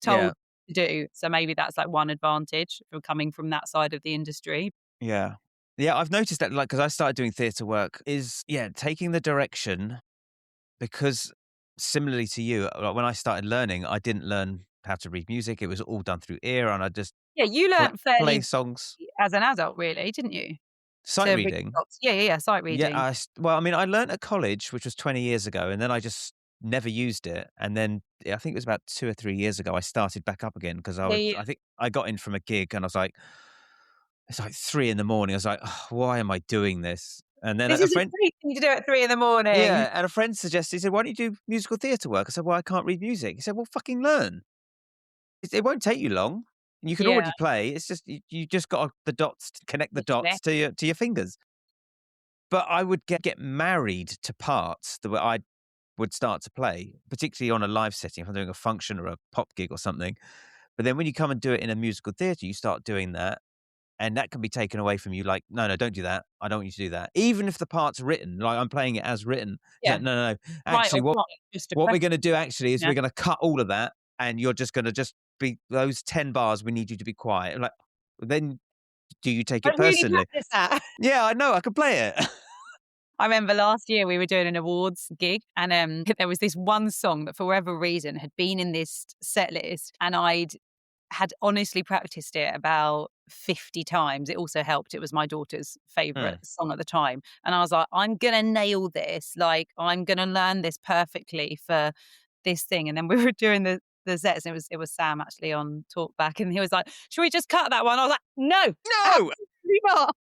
Yeah. to do. So maybe that's, like, one advantage from coming from that side of the industry. Yeah. Yeah, I've noticed that, like, because I started doing theatre work is, yeah, taking the direction because similarly to you, like, when I started learning, I didn't learn how to read music. It was all done through ear, and I just Yeah, you pla learnt play fairly songs. as an adult really, didn't you? Sight To read reading. dots. Yeah, yeah, yeah, sight Yeah, reading. well, I mean, I learnt at college, which was 20 years ago, and then I just never used it, and then, yeah, I think it was about 2 or 3 years ago, I started back up again because Yeah, yeah. I think I got in from a gig, and I was like it's like 3 in the morning. I was like, "Ugh, why am I doing this?" And then This a is a friend great thing to do at 3 in the morning. yeah, and a friend suggested, he said, "Why don't you do musical theatre work?" I said, "Well, I can't read music." He said, "Well, fucking learn. It won't take you long. You can Yeah, already play. It's just you just got the dots to connect the dots literally. to your fingers." But I would get married to parts that I would start to play, particularly on a live setting, if I'm doing a function or a pop gig or something. But then when you come and do it in a musical theatre, you start doing that, and that can be taken away from you, like, "No, no, don't do that. I don't want you to do that." Even if the part's written, like, I'm playing it as written. He's Yeah, like, "No, no, no. right Actually, or what wrong, just a what we're question. gonna do actually is Yeah. we're gonna cut all of that, and you're just gonna just be those 10 bars, we need you to be quiet." I'm like, "Then do you take I it really personally?" practice that. "Yeah, I know. I can play it." I remember last year we were doing an awards gig and, there was this one song that for whatever reason had been in this set list, and I'd had honestly practiced it about 50 times. It also helped. It was my daughter's favorite Hmm. song at the time. And I was like, I'm going to nail this. Like, I'm going to learn this perfectly for this thing. And then we were doing the sets. And it was Sam actually on Talkback. And he was like, should we just cut that one? I was like, no, No! absolutely not.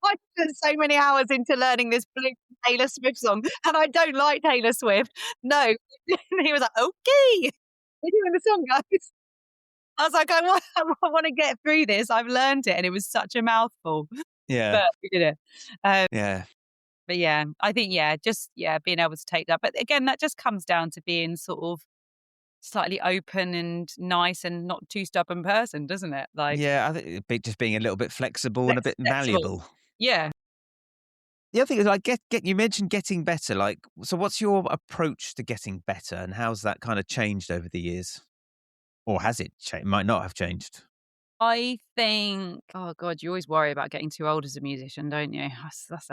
I spent so many hours into learning this blue Taylor Swift song, and I don't like Taylor Swift. No. And he was like, okay. We're doing the song, guys. I was like, I want to get through this. I've learned it, and it was such a mouthful, Yeah. but we did it. Um, Yeah. but yeah, I think just being able to take that. But again, that just comes down to being sort of slightly open and nice and not too stubborn person, doesn't it? Like Yeah, I think just being a little bit flexible and a bit flexible. malleable. Yeah. The other thing is, like, get you mentioned getting better, like, so what's your approach to getting better, and how's that kinda changed over the years? Or has it might not have changed. I think, oh God, you always worry about getting too old as a musician, don't you? That's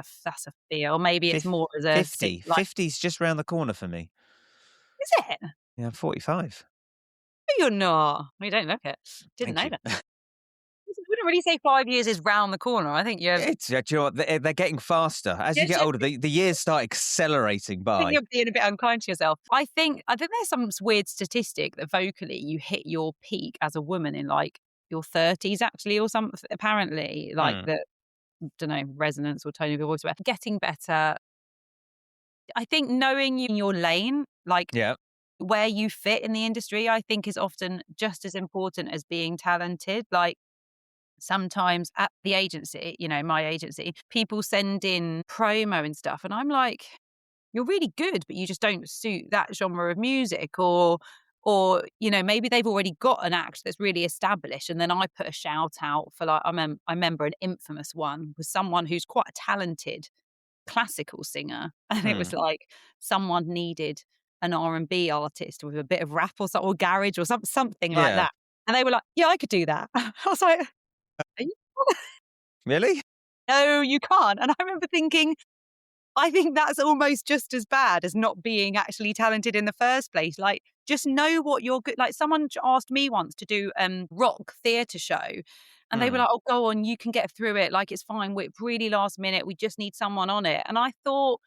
a fear. Or maybe it's Fif more as a sick, 50. like, 50's just round the corner for me. is it? No, Yeah, I'm 45. you're not. Well, you don't look it. Didn't Thank know you. that. I wouldn't really say 5 years is round the corner. I think you're, It's do you know what? They're getting faster. As you yes, get yes, older, the years start accelerating I think by. you're being a bit unkind to yourself. I think there's some weird statistic that vocally you hit your peak as a woman in like your 30s actually or something apparently like Mm. the don't know resonance or tone of your voice. But getting better. I think knowing you in your lane, like Yeah. where you fit in the industry, I think is often just as important as being talented. Like sometimes at the agency, my agency, people send in promo and stuff, and I'm like, you're really good, but you just don't suit that genre of music, or maybe they've already got an act that's really established, and then I put a shout out for like I remember an infamous one was someone who's quite a talented classical singer, and it was Mm. like someone needed an R&B artist with a bit of rap or or garage or something like Yeah. that, and they were like, "Yeah, I could do that." I was like, "Are you Really? no, you can't." And I remember thinking, I think that's almost just as bad as not being actually talented in the first place. Like, just know what you're good. Like, someone asked me once to do rock theatre show, and they were Mm. like, "Oh, go on, you can get through it. Like, it's fine. We're really last minute. We just need someone on it." And I thought,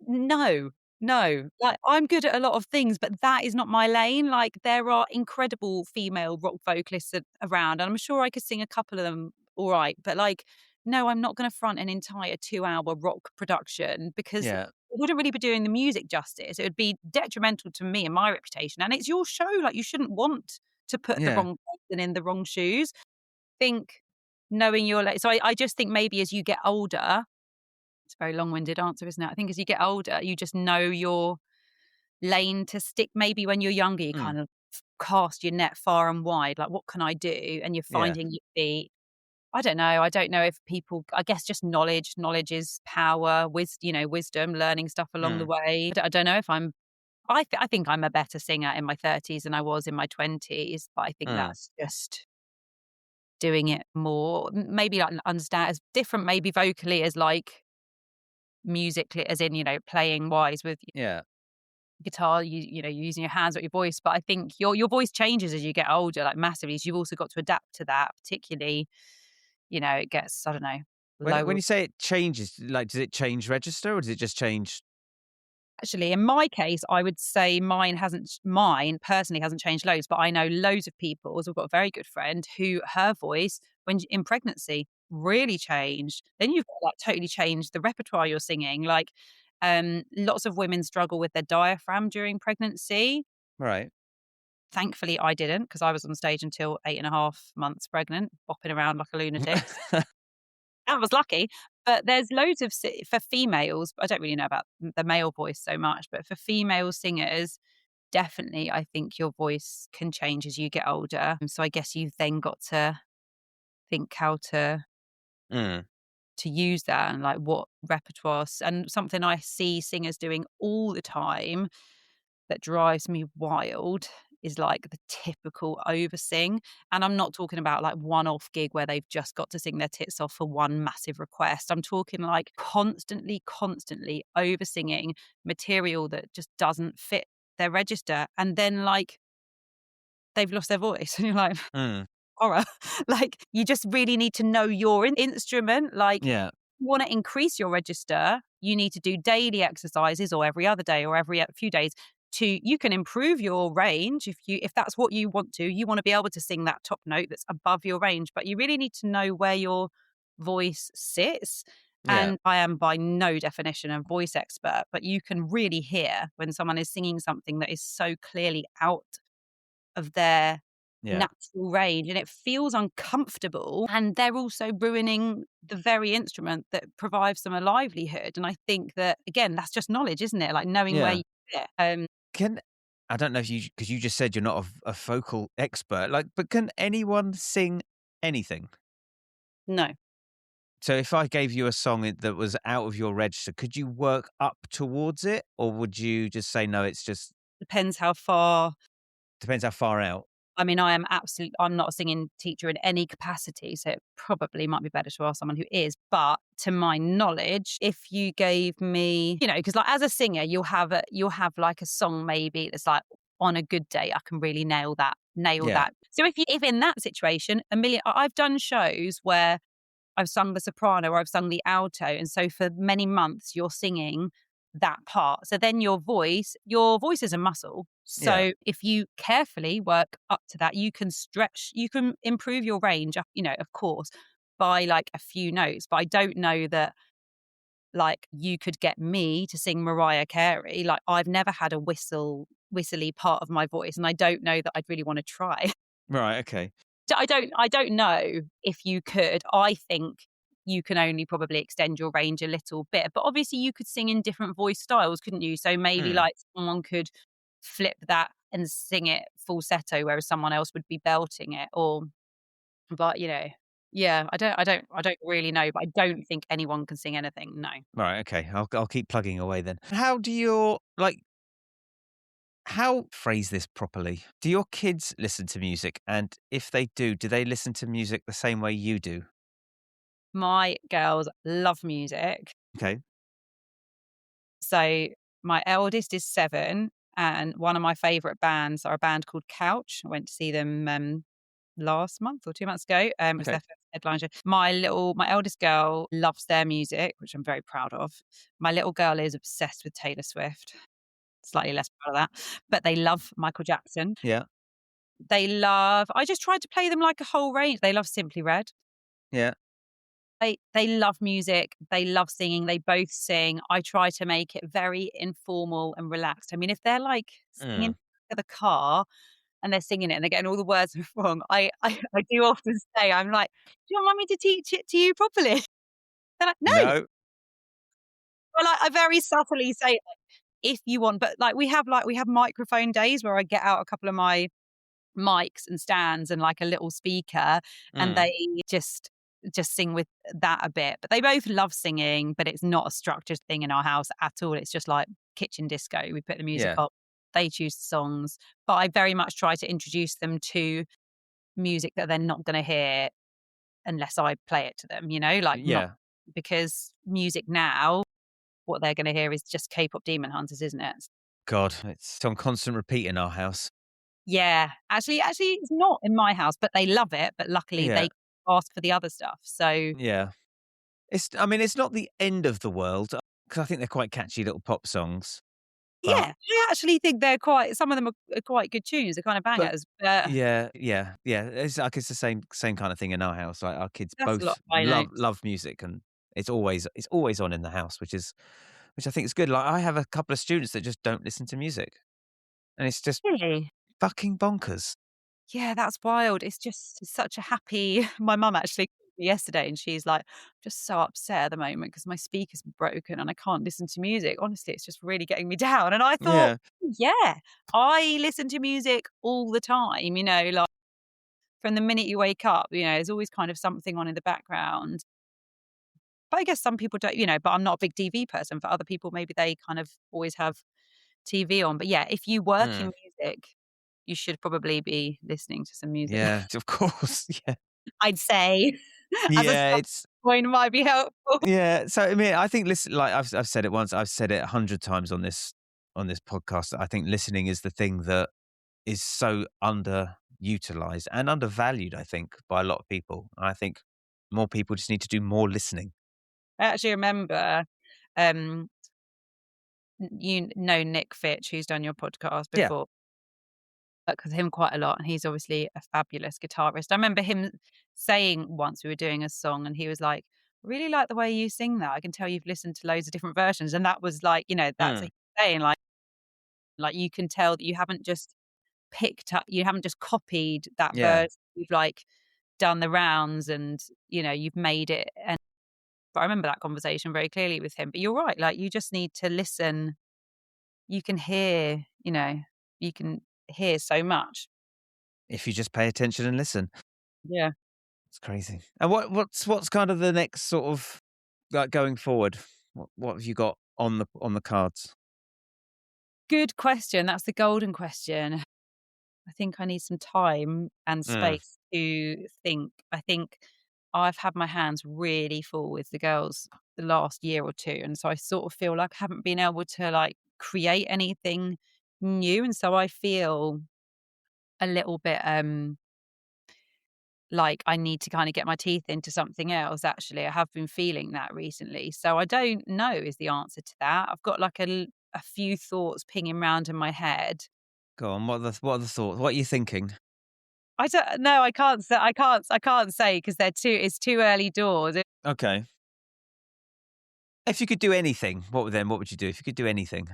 no, no. Like, I'm good at a lot of things, but that is not my lane. Like, there are incredible female rock vocalists around, and I'm sure I could sing a couple of them all right. But, like, no, I'm not gonna front an entire 2-hour rock production because it Yeah. wouldn't really be doing the music justice. It would be detrimental to me and my reputation, and it's your show. Like, you shouldn't want to put the Yeah. wrong person in the wrong shoes. Think knowing your so I just think maybe as you get older It's a very long-winded answer, isn't it? I think as you get older, you just know your lane to stick. Maybe when you're younger, you Mm, kind of cast your net far and wide, like, "What can I do?" And you're yeah. finding your feet. I don't know. I don't know if people, I guess just knowledge. Knowledge is power, wisdom, learning stuff along the Mm, way. I don't know if I think I'm a better singer in my 30s than I was in my 20s, but I think mm, that's just doing it more. Maybe, like, understand as different maybe vocally as, like, musically, as in, playing wise with yeah. guitar, you're using your hands, not your voice. But I think your voice changes as you get older, like, massively. So you've also got to adapt to that, particularly, it gets, I don't know, When lower. you say it changes, like, does it change register or does it just change? Actually, in my case, I would say mine personally hasn't changed loads, but I know loads of people. So I've got a very good friend who her voice in pregnancy really changed. Then you've got, like, totally changed the repertoire you're singing. Like, lots of women struggle with their diaphragm during pregnancy. Right. Thankfully, I didn't, because I was on stage until 8.5 months pregnant, bopping around like a lunatic. I was lucky. But there's loads of for females. I don't really know about the male voice so much, but for female singers, definitely, I think your voice can change as you get older. So I guess you've then got to think how Mm, to use that, and, like, what repertoires. And something I see singers doing all the time that drives me wild is, like, the typical oversing. And I'm not talking about, like, one-off gig where they've just got to sing their tits off for one massive request. I'm talking, like, constantly oversinging material that just doesn't fit their register, and then, like, they've lost their voice, and you're like, mm, horror. Like, you just really need to know your instrument. Like, yeah. you wanna increase your register, you need to do daily exercises, or every other day, or every few days. You can improve your range if that's what you want to. You wanna be able to sing that top note that's above your range, but you really need to know where your voice sits. Yeah. And I am by no definition a voice expert, but you can really hear when someone is singing something that is so clearly out of their Yeah. natural range, and it feels uncomfortable, and they're also ruining the very instrument that provides them a livelihood. And I think that, again, that's just knowledge, isn't it? Like, knowing where Yeah. you fit. Can I don't know if because you just said you're not a vocal expert, like, but can anyone sing anything? No, So if I gave you a song that was out of your register, could you work up towards it, or would you just say, "No, it's just depends how far. depends how far out"? I mean, I'm not a singing teacher in any capacity, so it probably might be better to ask someone who is. But to my knowledge, if you gave me, because, like, as a singer, you'll have like a song maybe that's like, on a good day, I can really nail Yeah. that. So if in that situation, I've done shows where I've sung the soprano or I've sung the alto. And so for many months, you're singing that part. So then your voice is a muscle. Yeah. So if you carefully work up to that, you can improve your range, of course, by, like, a few notes. But I don't know that, like, you could get me to sing Mariah Carey. Like, I've never had a whistly part of my voice, and I don't know that I'd really want to try. Right, okay. I don't know if you could. I think you can only probably extend your range a little bit, but obviously you could sing in different voice styles, couldn't you? So maybe, Mm, like, someone could flip that and sing it falsetto, whereas someone else would be belting it. But, yeah, I don't really know, but I don't think anyone can sing anything. No. right, okay. I'll keep plugging away then. How do your like, how phrase this properly? Do your kids listen to music? And if they do they listen to music the same way you do? My girls love music. Okay. So my eldest is 7, and one of my favorite bands are a band called Couch. I went to see them last month or 2 months ago. It was Okay. their first headline show. My eldest girl loves their music, which I'm very proud of. My little girl is obsessed with Taylor Swift. Slightly less proud of that, but they love Michael Jackson. Yeah. I just tried to play them, like, a whole range. They love Simply Red. Yeah. They love music, they love singing, they both sing. I try to make it very informal and relaxed. I mean, if they're, like, singing Mm. in the car and they're singing it and they're getting all the words wrong, I do often say, I'm like, "Do you want me to teach it to you properly?" They're like, "No." No. Well, I very subtly say, like, if you want, but, we have microphone days where I get out a couple of my mics and stands and, like, a little speaker, and Mm. they just sing with that a bit. But they both love singing, but it's not a structured thing in our house at all. It's just like kitchen disco. We put the music Yeah. on, they choose the songs, but I very much try to introduce them to music that they're not gonna hear unless I play it to them, like, not Yeah. because music now, what they're gonna hear is just K-pop Demon Hunters, isn't it? God, it's on constant repeat in our house. Yeah. Actually, it's not in my house, but they love it, but luckily Yeah. they ask for the other stuff, so Yeah. I mean, it's not the end of the world, because I think they're quite catchy little pop songs, but yeah, I actually think they're quite some of them are quite good tunes, they're kind of but bangers, but yeah, yeah, yeah. It's the same kind of thing in our house. Like, our kids that's a lot both of high notes. love music, and it's always on in the house, which I think is good. Like, I have a couple of students that just don't listen to music, and it's just Really? fucking bonkers. Yeah, that's wild. It's such a happy my mum actually called me yesterday and she's like, "I'm just so upset at the moment because my speaker's broken and I can't listen to music. Honestly, it's just really getting me down." And I thought, Yeah. "Yeah, I listen to music all the time, like from the minute you wake up, there's always kind of something on in the background." But I guess some people don't, but I'm not a big TV person. For other people, maybe they kind of always have TV on. But yeah, if you work Mm. in music, you should probably be listening to some music. Yeah, of course. Yeah. I'd say as a Yeah, starting it's point might be helpful. yeah. So, I mean, I think listen, like, I've said it once, I've said it 100 times on this podcast. I think listening is the thing that is so underutilized and undervalued, I think, by a lot of people. I think more people just need to do more listening. I actually remember, um, you know Nick Fitch, who's done your podcast Yeah. before. Work with him quite a lot, and he's obviously a fabulous guitarist. I remember him saying once we were doing a song, and he was like, "I really like the way you sing that. I can tell you've listened to loads of different versions." And that was like, that's a Mm. saying like you can tell that you haven't just you haven't just copied that Yeah. version. You've like done the rounds, and you've made it. And but I remember that conversation very clearly with him. But you're right, like you just need to listen. You can hear, you can hear so much. If you just pay attention and listen. Yeah. It's crazy. And what's kind of the next sort of, like, going forward? What have you got on the cards? Good question. That's the golden question. I think I need some time and Mm. space to think. I think I've had my hands really full with the girls the last year or two. And so I sort of feel like I haven't been able to like create anything new. And so I feel a little bit like I need to kind of get my teeth into something else, actually. I have been feeling that recently. So I don't know is the answer to that. I've got like a few thoughts pinging round in my head. Go on. What are the thoughts? What are you thinking? I don't no, I can't say I can't say because 'cause they're too it's too early doors. Okay. If you could do anything, what would you do if you could do anything?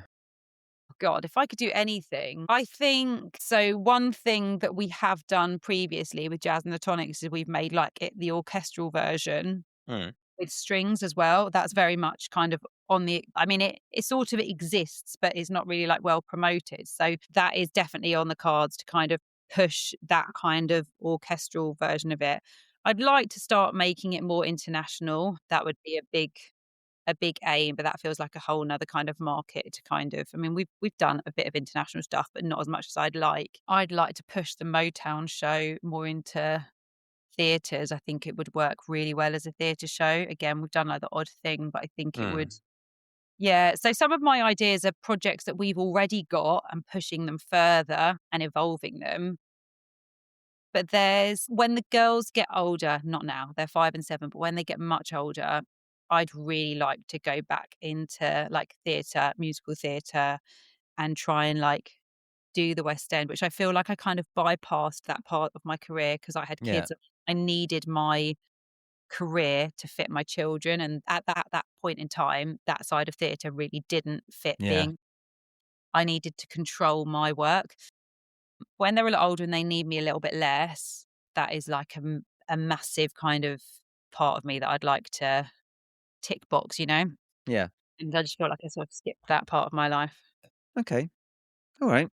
God, if I could do anything, I think so one thing that we have done previously with Jazz and the Tonics is we've made, like, the orchestral version Mm. with strings as well. That's very much kind of on the I mean, it sort of exists, but it's not really, like, well promoted. So that is definitely on the cards to kind of push that kind of orchestral version of it. I'd like to start making it more international. That would be a big aim, but that feels like a whole 'nother kind of market to kind of I mean, we've done a bit of international stuff, but not as much as I'd like. I'd like to push the Motown show more into theatres. I think it would work really well as a theatre show. Again, we've done, like, the odd thing, but I think it would Mm. yeah, so some of my ideas are projects that we've already got and pushing them further and evolving them. But there's when the girls get older, not now, they're 5 and 7, but when they get much older, I'd really like to go back into, like, theatre, musical theatre, and try and, like, do the West End, which I feel like I kind of bypassed that part of my career because I had Yeah. kids. I needed my career to fit my children, and at that point in time, that side of theatre really didn't fit Yeah. being I needed to control my work. When they're a lot older and they need me a little bit less, that is like a massive kind of part of me that I'd like to tick box, you know? Yeah. and I just feel like I sort of skipped that part of my life. Okay. All right.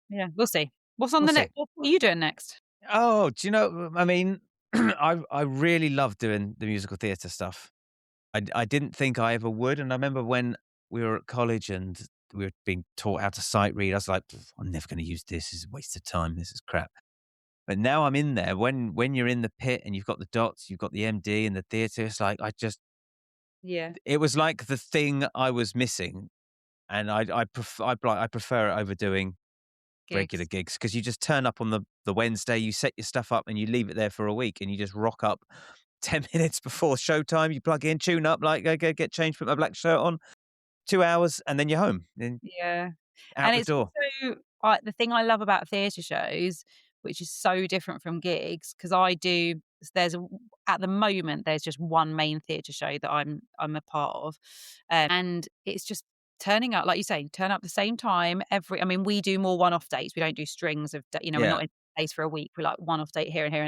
Yeah, we'll see. What's on We'll the see. next what are you doing next? Oh, do you know, I mean, I really love doing the musical theatre stuff. I didn't think I ever would, and I remember when we were at college and we were being taught how to sight read, I was like, "Pff, I'm never gonna use this. This is a waste of time. This is crap." But now I'm in there. When you're in the pit and you've got the dots, you've got the MD and the theatre, it's like Yeah, it was like the thing I was missing, and I prefer it over doing regular gigs. gigs because you just turn up on the Wednesday, you set your stuff up, and you leave it there for a week, and you just rock up 10 minutes before showtime. You plug in, tune up, like go get changed, put my black shirt on, 2 hours, and then you're home, then Yeah. out And the it's door. also the thing I love about theatre shows, which is so different from gigs, 'cause I do there's a at the moment, there's just one main theatre show that I'm a part of, and it's just turning up, like you say, turn up the same time every I mean, we do more one-off dates, we don't do strings of da you know, we're Yeah, not in place for a week, we're like one-off date here and here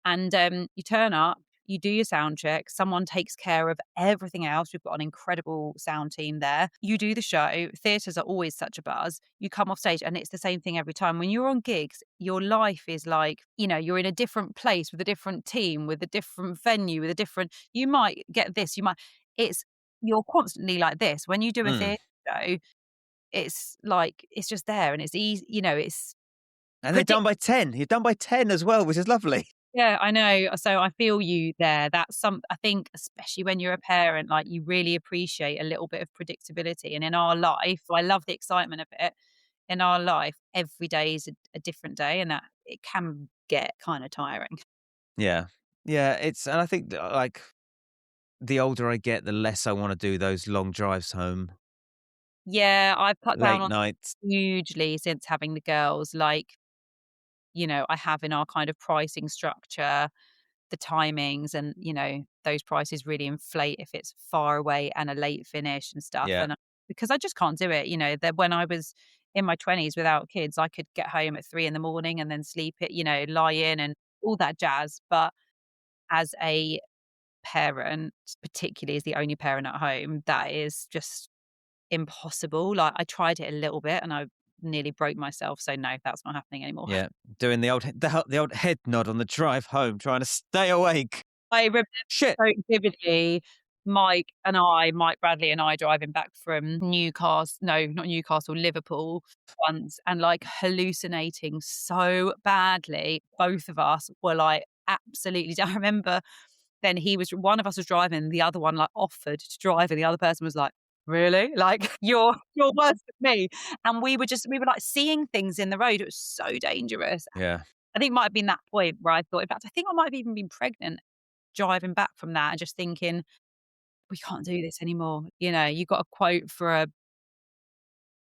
and you turn up, you do your sound check, someone takes care of everything else. We've got an incredible sound team there. You do the show. Theatres are always such a buzz. You come off stage and it's the same thing every time. When you're on gigs, your life is like, you're in a different place with a different team, with a different venue, with a different you might get this, you might it's you're constantly like this. When you do a mm, theatre show, it's like it's just there and it's easy, it's and they're done predictable. by 10. You're done by 10 as well, which is lovely. Yeah, I know. So I feel you there. That's I think especially when you're a parent, like you really appreciate a little bit of predictability. And in our life, I love the excitement of it. In our life, every day is a different day and that it can get kind of tiring. Yeah. Yeah, and I think, like, the older I get, the less I wanna do those long drives home, Yeah, I've cut down late on nights. hugely since having the girls. Like, I have in our kind of pricing structure the timings and, those prices really inflate if it's far away and a late finish and stuff, Yeah, and because I just can't do it, that when I was in my 20s without kids, I could get home at 3 in the morning and then sleep it lie in and all that jazz, but as a parent, particularly as the only parent at home, that is just impossible. Like, I tried it a little bit and I nearly broke myself, so no, that's not happening anymore. yeah. Doing the old head nod on the drive home, trying to stay awake. I remember Shit. so vividly Mike Bradley and I driving back from Newcastle no, not Newcastle, Liverpool once and, like, hallucinating so badly. Both of us were, like, absolutely I remember then one of us was driving, the other one, like, offered to drive, and the other person was like, "Really? Like, you're worse than me." And we were, like, seeing things in the road. It was so dangerous. Yeah, I think it might have been that point where I thought in fact, I think I might have even been pregnant driving back from that and just thinking, "We can't do this anymore." You got a quote for a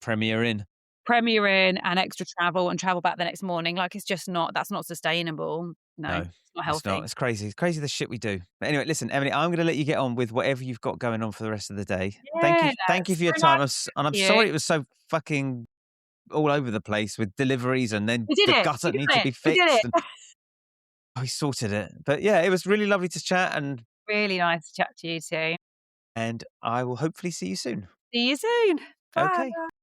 Premier Inn. Premier Inn and extra travel and travel back the next morning. Like, it's just not that's not sustainable. No, No, it's not it's not. healthy. It's crazy. It's crazy the shit we do. But anyway, listen, Emily, I'm gonna let you get on with whatever you've got going on for the rest of the day. Yeah, Thank you so for your nice time. And I'm to you. sorry it was so fucking all over the place with deliveries and then We did the it. We gutter needs done to it. be We did fixed it. and we sorted it. But yeah, it was really lovely to chat Really nice to chat to you too. and I will hopefully see you soon. See you soon. Bye. Okay.